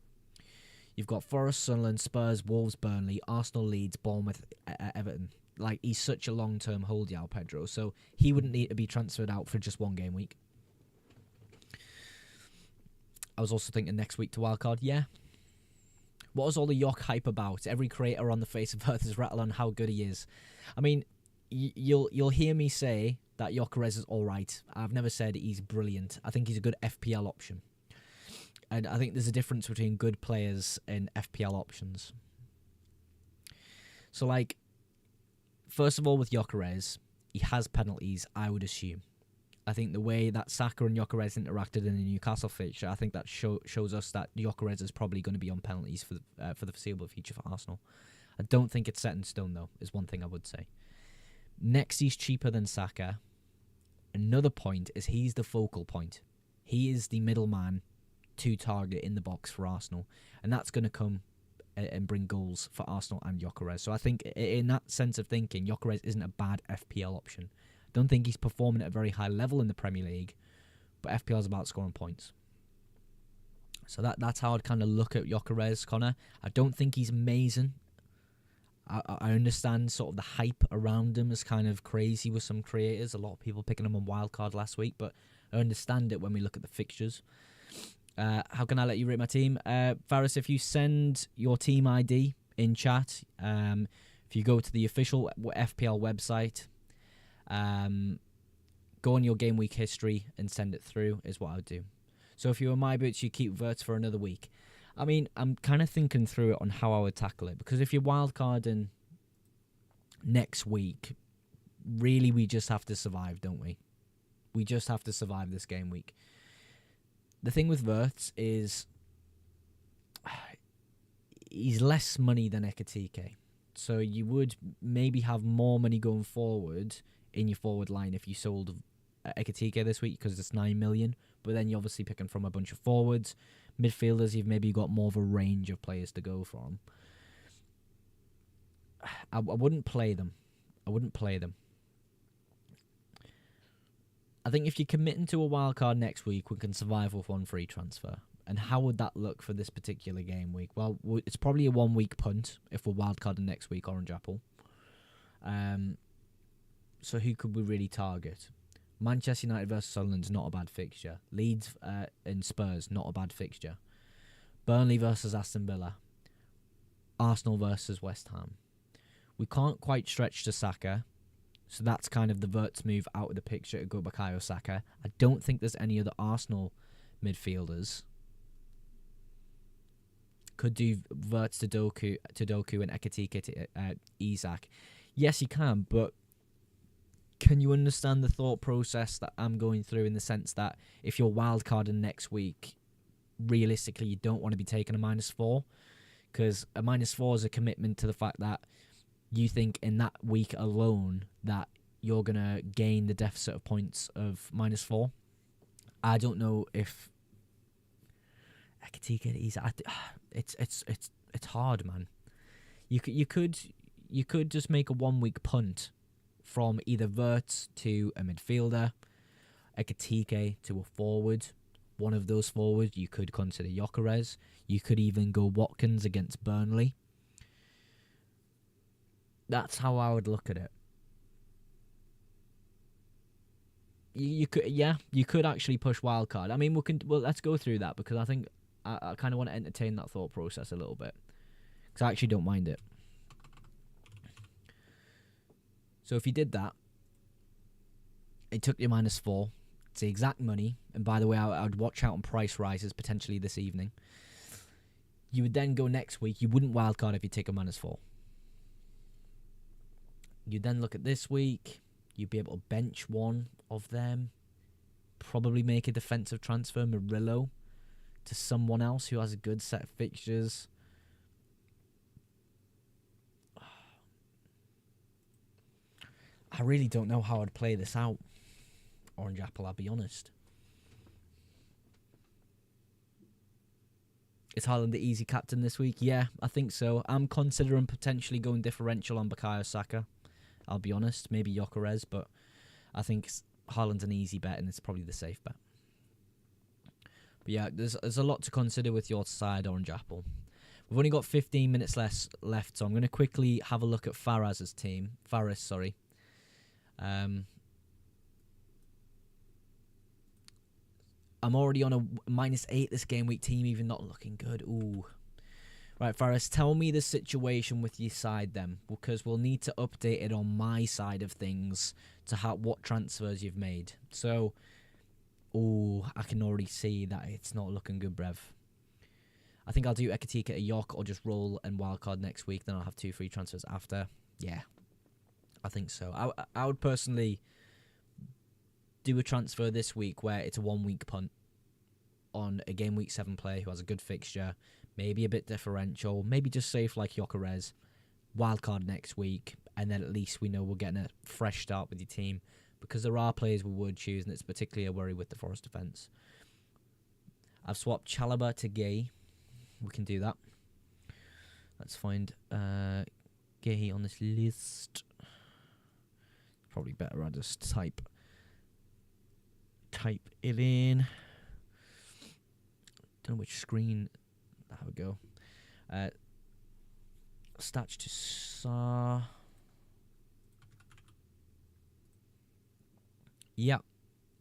You've got Forest, Sunderland, Spurs, Wolves, Burnley, Arsenal, Leeds, Bournemouth, Everton. Like, he's such a long-term hold, João Pedro, so he wouldn't need to be transferred out for just one game week. I was also thinking next week to wildcard, yeah. What was all the York hype about? Every creator on the face of earth is rattling on how good he is. I mean, you'll hear me say that Gyökeres is all right. I've never said he's brilliant. I think he's a good FPL option. And I think there's a difference between good players and FPL options. So, like, first of all, with Gyökeres, he has penalties, I would assume. I think the way that Saka and Gyökeres interacted in the Newcastle fixture, I think that shows us that Gyökeres is probably going to be on penalties for the foreseeable future for Arsenal. I don't think it's set in stone, though, is one thing I would say. Next, he's cheaper than Saka. Another point is he's the focal point. He is the middleman to target in the box for Arsenal, and that's going to come and bring goals for Arsenal and Gyökeres. So I think in that sense of thinking, Gyökeres isn't a bad FPL option. Don't think he's performing at a very high level in the Premier League, but FPL is about scoring points. So that's how I'd kind of look at Gyökeres, Connor. I don't think he's amazing. I understand sort of the hype around him is kind of crazy with some creators. A lot of people picking him on wildcard last week, but I understand it when we look at the fixtures. How can I let you rate my team? Faris, if you send your team ID in chat, if you go to the official FPL website, go on your game week history and send it through is what I would do. So if you were my boots, you keep Verts for another week. I mean, I'm kind of thinking through it on how I would tackle it, because if you're wildcarding next week, really we just have to survive, don't we? We just have to survive this game week. The thing with Verts is he's less money than Ekitike. So you would maybe have more money going forward in your forward line if you sold Ekitike this week, because it's 9 million. But then you're obviously picking from a bunch of forwards. Midfielders, you've maybe got more of a range of players to go from. I wouldn't play them. I think if you're committing to a wildcard next week, we can survive with one free transfer. And how would that look for this particular game week? Well, it's probably a 1 week punt if we're wildcarding next week, Orange Apple. So who could we really target? Manchester United versus Sunderland's not a bad fixture. Leeds and Spurs, not a bad fixture. Burnley versus Aston Villa. Arsenal versus West Ham. We can't quite stretch to Saka, so that's kind of the Verts move out of the picture to go Bukayo Saka. I don't think there's any other Arsenal midfielders. Could do Verts to Doku and Ekitike to Isak. Yes, you can, but can you understand the thought process that I'm going through, in the sense that if you're wildcarding next week, realistically you don't want to be taking a -4, because a -4 is a commitment to the fact that you think in that week alone that you're going to gain the deficit of points of -4. I don't know if it's hard, man. You could just make a 1 week punt from either Verts to a midfielder, Ekitike to a forward. One of those forwards, you could consider Gyökeres. You could even go Watkins against Burnley. That's how I would look at it. You could actually push wildcard. I mean, let's go through that, because I think I kind of want to entertain that thought process a little bit, because I actually don't mind it. So if you did that, it took you -4. It's the exact money. And by the way, I would watch out on price rises potentially this evening. You would then go next week. You wouldn't wildcard if you take a -4. You'd then look at this week. You'd be able to bench one of them. Probably make a defensive transfer, Murillo, to someone else who has a good set of fixtures. I really don't know how I'd play this out, Orange Apple, I'll be honest. Is Haaland the easy captain this week? Yeah, I think so. I'm considering potentially going differential on Bukayo Saka. I'll be honest. Maybe Gyökeres, but I think Haaland's an easy bet, and it's probably the safe bet. But yeah, there's a lot to consider with your side, Orange Apple. We've only got 15 minutes left, so I'm going to quickly have a look at Faraz's team. Faris, sorry. I'm already on a -8 this game week. Team even not looking good. Ooh. Right, Faris, tell me the situation with your side then, because we'll need to update it on my side of things to what transfers you've made. So, I can already see that it's not looking good, Brev. I think I'll do Ekatika a York or just roll and wildcard next week. Then I'll have 2 free transfers after. Yeah, I think so. I would personally do a transfer this week where it's a 1-week punt on a game week 7 player who has a good fixture. Maybe a bit differential. Maybe just safe like Gyökeres. Wildcard next week. And then at least we know we're getting a fresh start with your team. Because there are players we would choose. And it's particularly a worry with the Forest defence. I've swapped Chalobah to Gay. We can do that. Let's find Gay on this list. Probably better I just type it in. Don't know which screen. There we go. Stats to Sa. Yeah.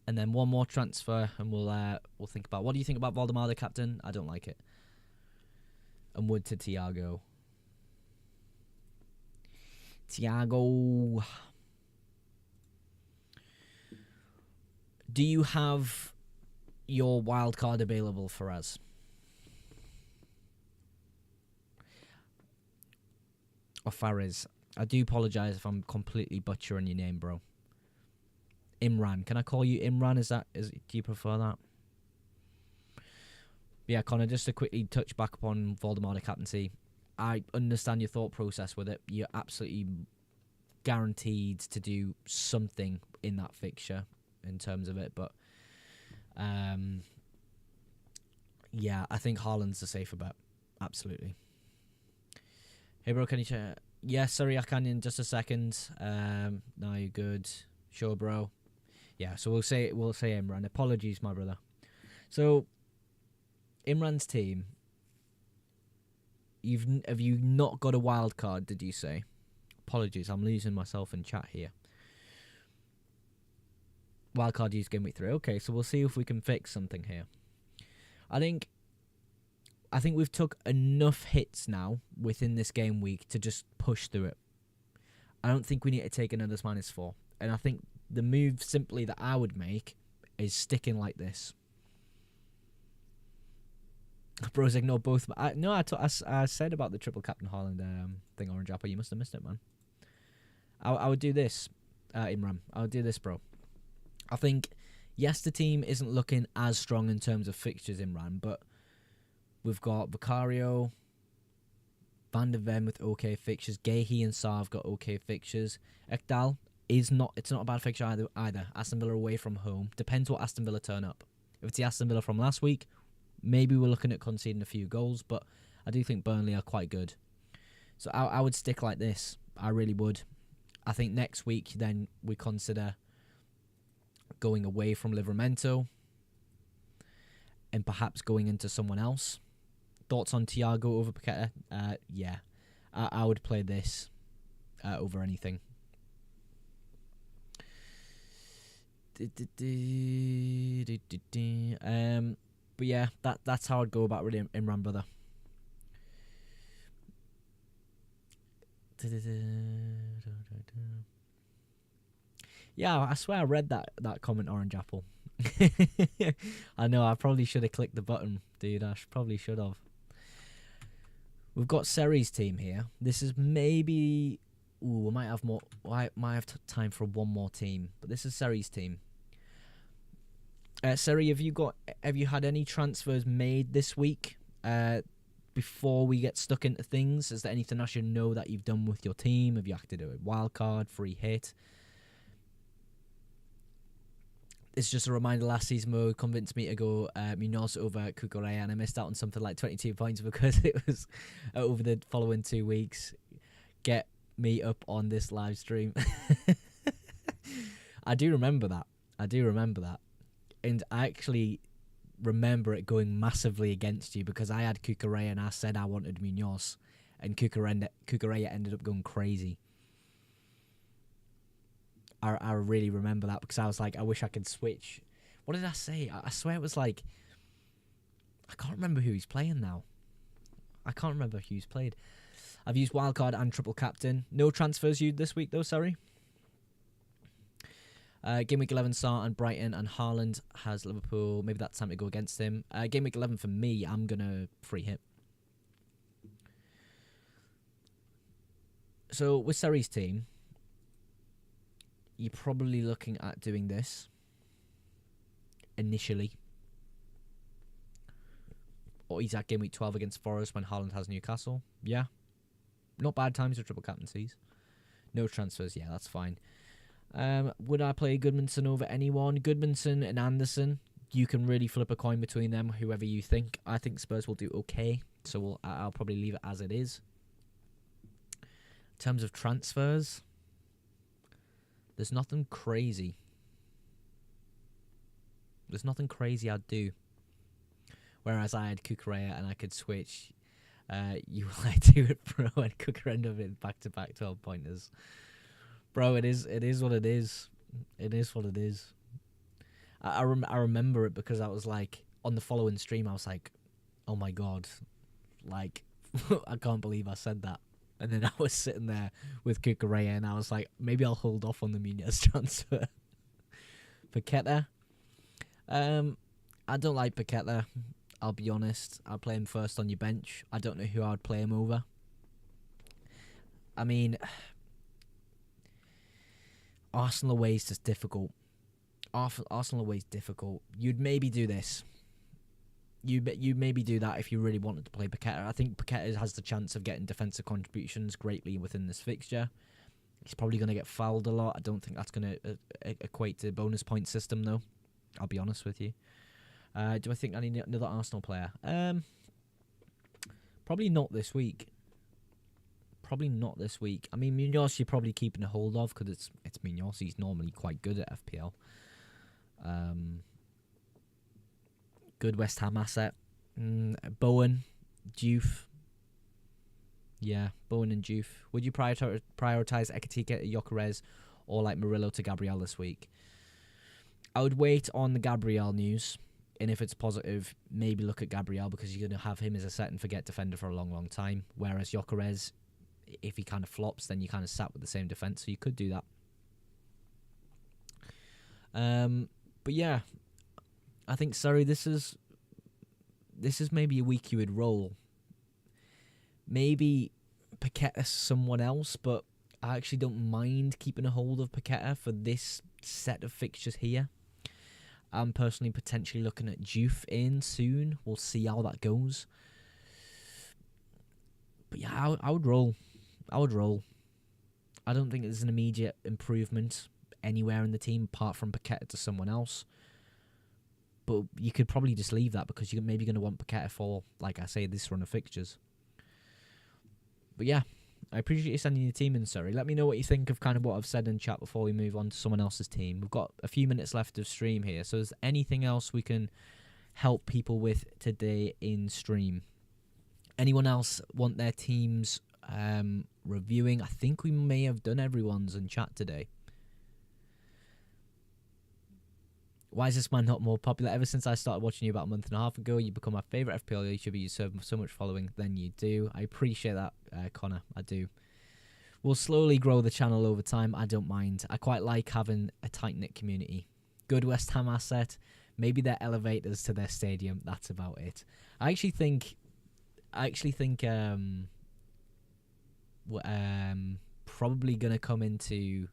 And then one more transfer, and we'll think about. What do you think about Valdemar, the captain? I don't like it. And Wood to Thiago. Do you have your wild card available for us? Or Faris? I do apologise if I'm completely butchering your name, bro. Imran. Can I call you Imran? Do you prefer that? Yeah, Connor, just to quickly touch back upon Voldemort captaincy. I understand your thought process with it. You're absolutely guaranteed to do something in that fixture in terms of it. But, yeah, I think Haaland's the safer bet. Absolutely. Hey, bro, can you check? Yeah, sorry, I can in just a second. No, you're good. Sure, bro. Yeah, so we'll say Imran. Apologies, my brother. So, Imran's team. Have you not got a wild card? Did you say? Apologies, I'm losing myself in chat here. Wild card used game week 3. Okay, so we'll see if we can fix something here. I think we've took enough hits now within this game week to just push through it. I don't think we need to take another -4. And I think the move simply that I would make is sticking like this. Bros, ignore both. I said about the triple captain Haaland thing, Orange Apple. You must have missed it, man. I would do this, Imran. I would do this, bro. I think, yes, the team isn't looking as strong in terms of fixtures, Imran, but we've got Vicario, Van der Ven with okay fixtures. Gehi and Sarr have got okay fixtures. Ekdal it's not a bad fixture either. Aston Villa away from home. Depends what Aston Villa turn up. If it's the Aston Villa from last week, maybe we're looking at conceding a few goals, but I do think Burnley are quite good. So I would stick like this. I really would. I think next week then we consider going away from Livramento and perhaps going into someone else. Thoughts on Thiago over Paqueta? Yeah. I would play this over anything. But yeah, that's how I'd go about really Imran, brother. Yeah, I swear I read that comment, Orange Apple. I know, I probably should have clicked the button, dude. I probably should have. We've got Seri's team here. This is maybe... Ooh, we might have more... I might have time for one more team. But this is Seri's team. Seri, have you had any transfers made this week? Before we get stuck into things, is there anything I should know that you've done with your team? Have you had to do a wild card, free hit? It's just a reminder, last season mode convinced me to go Munoz over Kukurea, and I missed out on something like 22 points because it was over the following 2 weeks. Get me up on this live stream. I do remember that. I do remember that. And I actually remember it going massively against you because I had Cucurella and I said I wanted Munoz. And Cucurella ended up going crazy. I really remember that because I was like, I wish I could switch. What did I say? I swear it was like... I can't remember who he's playing now. I can't remember who he's played. I've used wildcard and triple captain. No transfers used this week though, sorry. Game week 11 start and Brighton and Haaland has Liverpool. Maybe that's time to go against him. Game week 11 for me, I'm going to free hit. So with Surrey's team, you're probably looking at doing this initially. Or he's at game week 12 against Forest when Haaland has Newcastle. Yeah. Not bad times for triple captaincies. No transfers. Yeah, that's fine. Would I play Goodmanson over anyone? Goodmanson and Anderson. You can really flip a coin between them, whoever you think. I think Spurs will do okay. So I'll probably leave it as it is. In terms of transfers, there's nothing crazy. There's nothing crazy I'd do. Whereas I had Cucurella and I could switch. You will like do it, bro, and Cucurella end up in back-to-back 12-pointers. Bro, it is what it is. It is what it is. I remember it because I was like, on the following stream, I was like, oh my God. Like, I can't believe I said that. And then I was sitting there with Cucurella and I was like, maybe I'll hold off on the Munoz transfer. Paqueta. I don't like Paqueta. I'll be honest. I'll play him first on your bench. I don't know who I would play him over. I mean, Arsenal away is just difficult. Arsenal away is difficult. You'd maybe do this. You maybe do that if you really wanted to play Paqueta. I think Paqueta has the chance of getting defensive contributions greatly within this fixture. He's probably going to get fouled a lot. I don't think that's going to equate to bonus point system, though. I'll be honest with you. Do I think I need another Arsenal player? Probably not this week. Probably not this week. I mean, Munoz you're probably keeping a hold of because it's Munoz. He's normally quite good at FPL. Good West Ham asset. Bowen, Diouf. Yeah, Bowen and Diouf. Would you prioritise Ekitike to Gyökeres or like Murillo to Gabriel this week? I would wait on the Gabriel news. And if it's positive, maybe look at Gabriel because you're going to have him as a set and forget defender for a long, long time. Whereas Gyökeres, if he kind of flops, then you kind of sat with the same defence. So you could do that. But yeah, I think, sorry, this is maybe a week you would roll. Maybe Paqueta someone else, but I actually don't mind keeping a hold of Paqueta for this set of fixtures here. I'm personally potentially looking at Diouf in soon. We'll see how that goes. But yeah, I would roll. I don't think there's an immediate improvement anywhere in the team apart from Paqueta to someone else. But you could probably just leave that because you're maybe going to want Paqueta for, like I say, this run of fixtures. But yeah, I appreciate you sending your team in, Surrey. Let me know what you think of kind of what I've said in chat before we move on to someone else's team. We've got a few minutes left of stream here, so is there anything else we can help people with today in stream? Anyone else want their teams reviewing? I think we may have done everyone's in chat today. Why is this man not more popular? Ever since I started watching you about a month and a half ago, you become my favourite FPL YouTuber. You serve so much following than you do. I appreciate that, Connor. I do. We'll slowly grow the channel over time. I don't mind. I quite like having a tight-knit community. Good West Ham asset. Maybe they're elevators to their stadium. That's about it. I actually think probably going to come into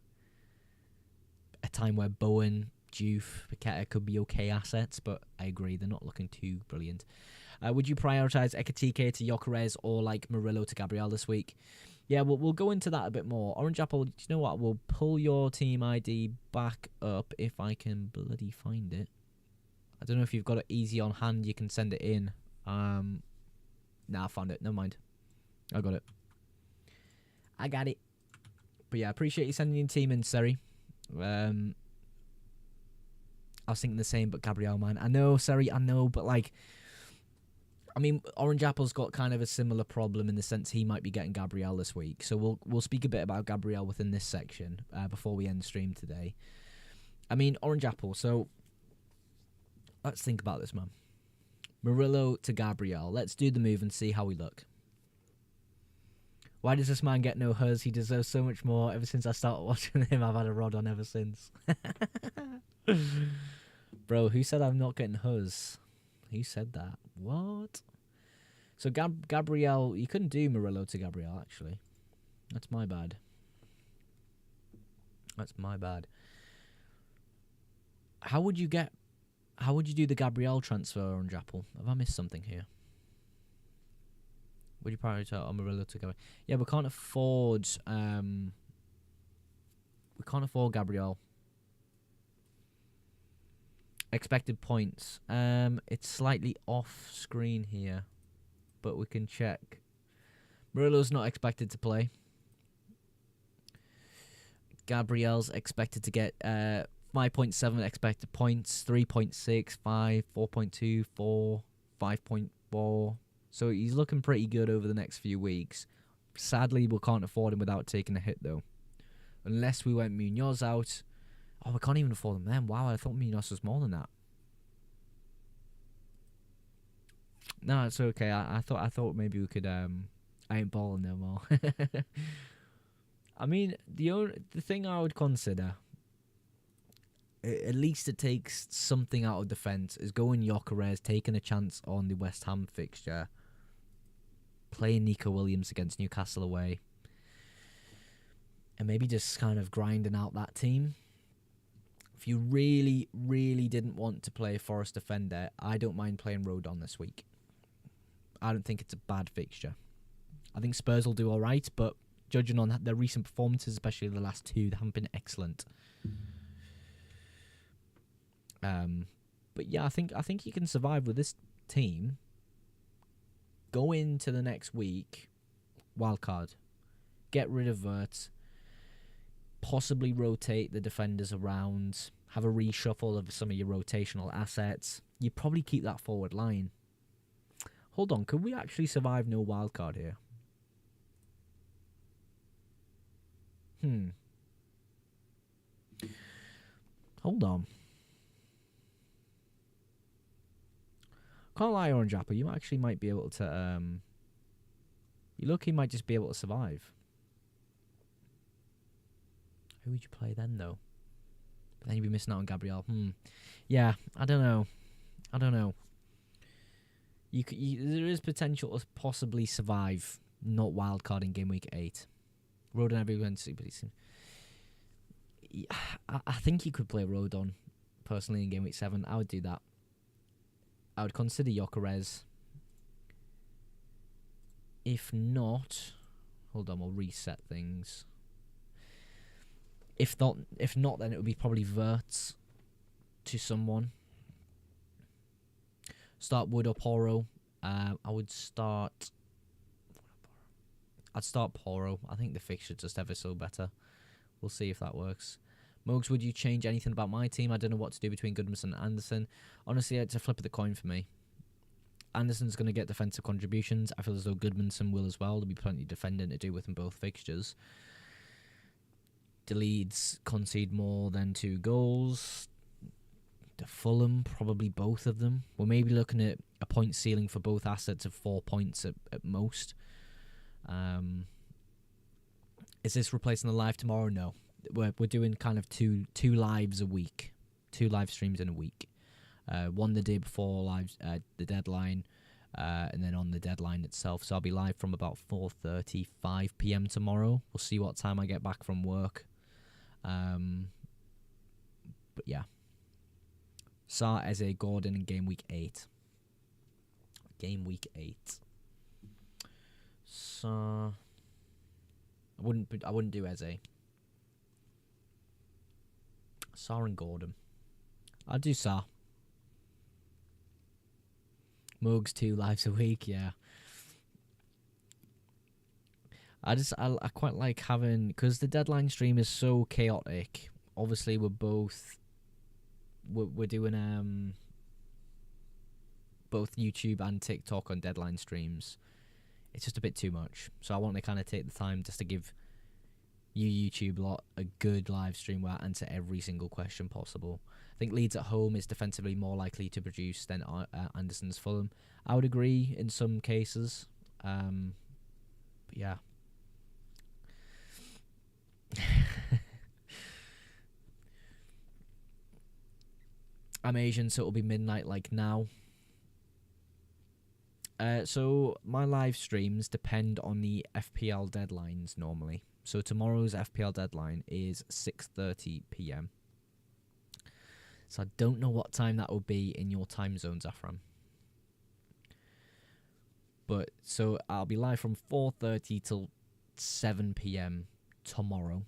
a time where Bowen, Diouf, Paqueta could be okay assets, but I agree, they're not looking too brilliant. Would you prioritise Ekitike to Gyökeres or like Murillo to Gabriel this week? Yeah, we'll go into that a bit more. Orange Apple, do you know what? We'll pull your team ID back up if I can bloody find it. I don't know if you've got it easy on hand, you can send it in. Nah, I found it. Never mind. I got it. I got it. But yeah, I appreciate you sending your team in, Seri. I was thinking the same, but Gabriel, man. I know, sorry, I know, but like, I mean, Orange Apple's got kind of a similar problem in the sense he might be getting Gabriel this week. So we'll speak a bit about Gabriel within this section before we end the stream today. I mean, Orange Apple. So let's think about this, man. Murillo to Gabriel. Let's do the move and see how we look. Why does this man get no huzz? He deserves so much more. Ever since I started watching him, I've had a rod on ever since. Bro, who said I'm not getting huzz? Who said that? What? So Gabriel, you couldn't do Murillo to Gabriel, actually. That's my bad. That's my bad. How would you do the Gabriel transfer, Orange Apple? Have I missed something here? Would you prioritize Murillo to Gabriel? Yeah, we can't afford Gabriel. Expected points. It's slightly off screen here, but we can check. Murillo's not expected to play. Gabriel's expected to get 5.7 expected points, 3.6, 5, 4.2, 4, 5.4. So he's looking pretty good over the next few weeks. Sadly, we can't afford him without taking a hit, though. Unless we went Munoz out. Oh, we can't even afford him then. Wow, I thought Munoz was more than that. No, it's okay. I thought maybe we could. I ain't balling no more. I mean, the thing I would consider, at least it takes something out of defence, is going Gyökeres, taking a chance on the West Ham fixture, playing Nico Williams against Newcastle away, and maybe just kind of grinding out that team. If you really, really didn't want to play Forest defender, I don't mind playing Rodon this week. I don't think it's a bad fixture. I think Spurs will do all right, but judging on their recent performances, especially the last two, they haven't been excellent. But yeah, I think you can survive with this team. Go into the next week, wildcard, get rid of Wirtz, possibly rotate the defenders around, have a reshuffle of some of your rotational assets. You probably keep that forward line. Hold on, could we actually survive no wildcard here? Hold on. Can't lie, Orange Apple. You actually might be able to. You look, he might just be able to survive. Who would you play then, though? But then you'd be missing out on Gabriel. Yeah, I don't know. There is potential to possibly survive not wildcard in game week 8. Rodon everyone super decent. I think you could play Rodon personally in game week 7. I would do that. I would consider Gyökeres. If not, hold on, we'll reset things. If not, then it would be probably Wirtz to someone. Start Wood or Poro. I'd start Poro. I think the fixture's just ever so better. We'll see if that works. Mogs, would you change anything about my team? I don't know what to do between Goodmanson and Anderson. Honestly, it's a flip of the coin for me. Anderson's going to get defensive contributions. I feel as though Goodmanson will as well. There'll be plenty of defending to do with in both fixtures. The Leeds concede more than 2 goals. The Fulham, probably both of them. We're maybe looking at a point ceiling for both assets of 4 points at most. Is this replacing the live tomorrow? No. We're doing kind of two lives a week. 2 live streams in a week. One the day before the deadline, and then on the deadline itself. So I'll be live from about 4:35 p.m. tomorrow. We'll see what time I get back from work. But yeah. Sarr, Eze, Gordon in game week 8. So I wouldn't do Eze. Sarr and Gordon. I'd do Sarr. Mugs 2 lives a week, yeah. I quite like having, because the deadline stream is so chaotic. Obviously, we're both we're doing both YouTube and TikTok on deadline streams. It's just a bit too much. So I want to kind of take the time just to give you YouTube lot a good live stream where I answer every single question possible. I think Leeds at home is defensively more likely to produce than Anderson's Fulham. I would agree in some cases. But yeah. I'm Asian, so it'll be midnight like now. So my live streams depend on the FPL deadlines normally. So tomorrow's FPL deadline is 6:30 p.m. So I don't know what time that will be in your time zones, Afram. But so I'll be live from 4:30 till 7 p.m. tomorrow.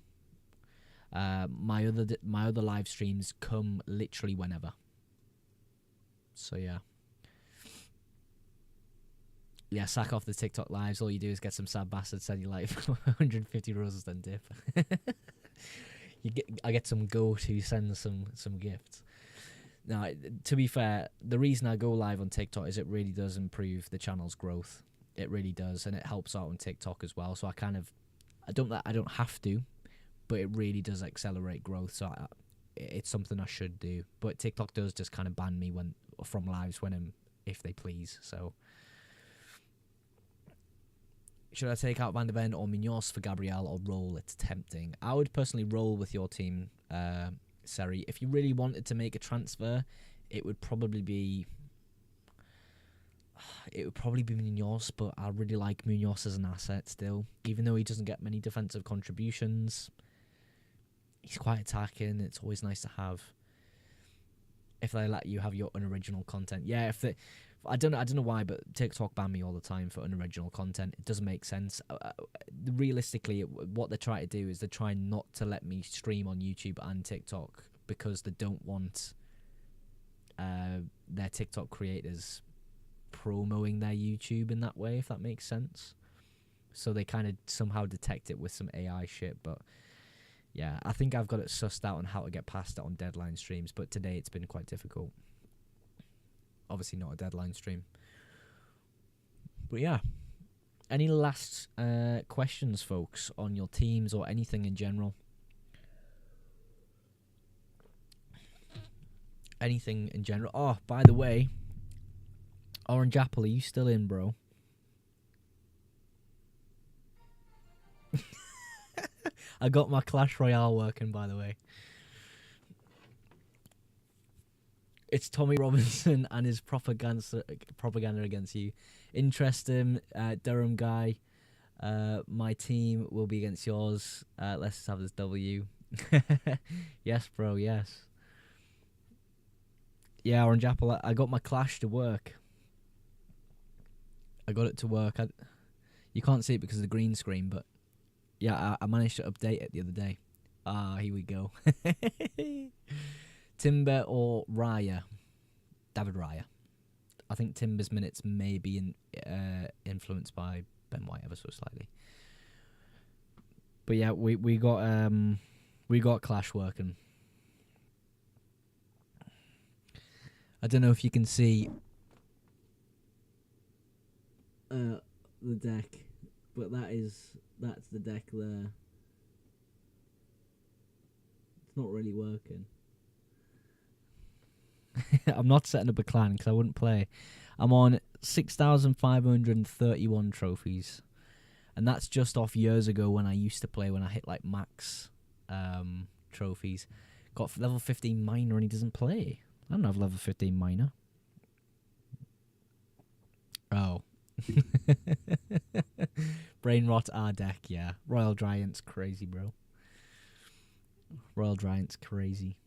My other live streams come literally whenever. So yeah. Yeah, sack off the TikTok lives. All you do is get some sad bastards send you like 150 roses, then dip. I get some goat who sends some gifts. Now, to be fair, the reason I go live on TikTok is it really does improve the channel's growth. It really does, and it helps out on TikTok as well. So I don't have to, but it really does accelerate growth. So it's something I should do. But TikTok does just kind of ban me from lives if they please. So. Should I take out Van de Ven or Munoz for Gabriel or roll? It's tempting. I would personally roll with your team, Seri. If you really wanted to make a transfer, it would probably be Munoz, but I really like Munoz as an asset still. Even though he doesn't get many defensive contributions, he's quite attacking. It's always nice to have. If they let you have your unoriginal content. Yeah, I don't know why, but TikTok ban me all the time for unoriginal content. It doesn't make sense. Realistically, what they're trying to do is they're trying not to let me stream on YouTube and TikTok because they don't want their TikTok creators promoting their YouTube in that way, if that makes sense. So they kind of somehow detect it with some AI shit, but yeah, I think I've got it sussed out on how to get past it on deadline streams, but today it's been quite difficult. Obviously not a deadline stream. But yeah. Any last questions, folks, on your teams or anything in general? Anything in general? Oh, by the way, Orange Apple, are you still in, bro? I got my Clash Royale working, by the way. It's Tommy Robinson and his propaganda against you. Interesting, Durham guy. My team will be against yours. Let's just have this W. Yes, bro, yes. Yeah, Orange Apple, I got my Clash to work. I got it to work. You can't see it because of the green screen, but yeah, I managed to update it the other day. Here we go. Timber or Raya? David Raya. I think Timber's minutes may be influenced by Ben White ever so slightly. But yeah, we got Clash working. I don't know if you can see the deck, but that's the deck there. It's not really working. I'm not setting up a clan because I wouldn't play. I'm on 6,531 trophies. And that's just off years ago when I used to play when I hit like max trophies. Got level 15 miner and he doesn't play. I don't have level 15 miner. Oh. Brain rot our deck, yeah. Royal Giant's crazy, bro. Royal Giant's crazy.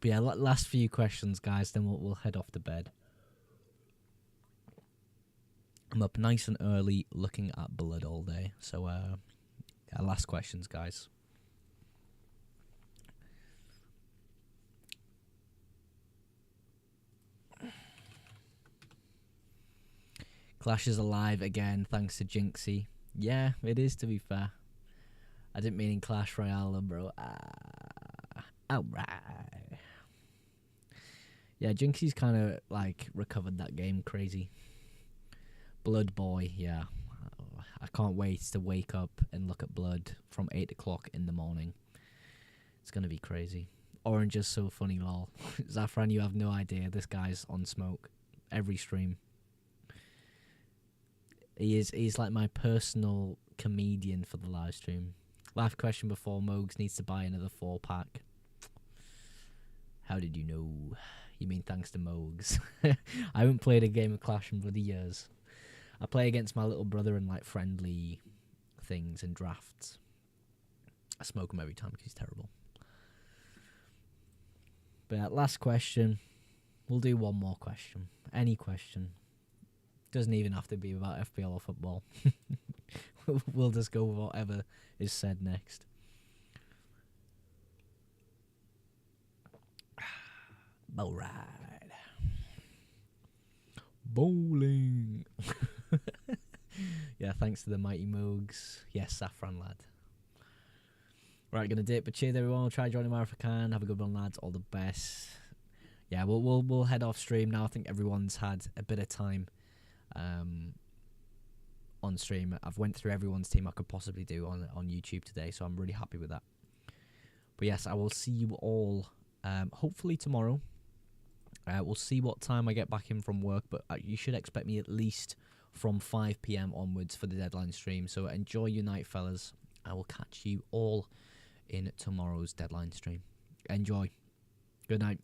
But yeah, last few questions, guys, then we'll head off to bed. I'm up nice and early looking at blood all day. So, yeah, last questions, guys. Clash is alive again, thanks to Jinxie. Yeah, it is, to be fair. I didn't mean in Clash Royale, bro. Alright. Yeah, Jinxie's kind of like recovered that game crazy. Blood Boy, yeah. I can't wait to wake up and look at Blood from 8 o'clock in the morning. It's going to be crazy. Orange is so funny, lol. Zafran, you have no idea. This guy's on smoke every stream. He's like my personal comedian for the live stream. Last question before Mogs needs to buy another 4-pack. How did you know? You mean thanks to Mogs? I haven't played a game of Clash in bloody years. I play against my little brother in like friendly things and drafts. I smoke him every time because he's terrible. But last question. We'll do one more question. Any question. Doesn't even have to be about FPL or football. We'll just go with whatever is said next. Bow ride. Bowling. Yeah, thanks to the mighty Mogs. Yes, Saffron lad. Right, gonna dip, but cheers everyone. I'll try joining if I can. Have a good one, lads. All the best. Yeah, we'll head off stream now. I think everyone's had a bit of time on stream. I've went through everyone's team I could possibly do on YouTube today, so I'm really happy with that. But yes, I will see you all hopefully tomorrow. We'll see what time I get back in from work, but you should expect me at least from 5 PM onwards for the deadline stream. So enjoy your night, fellas. I will catch you all in tomorrow's deadline stream. Enjoy. Good night.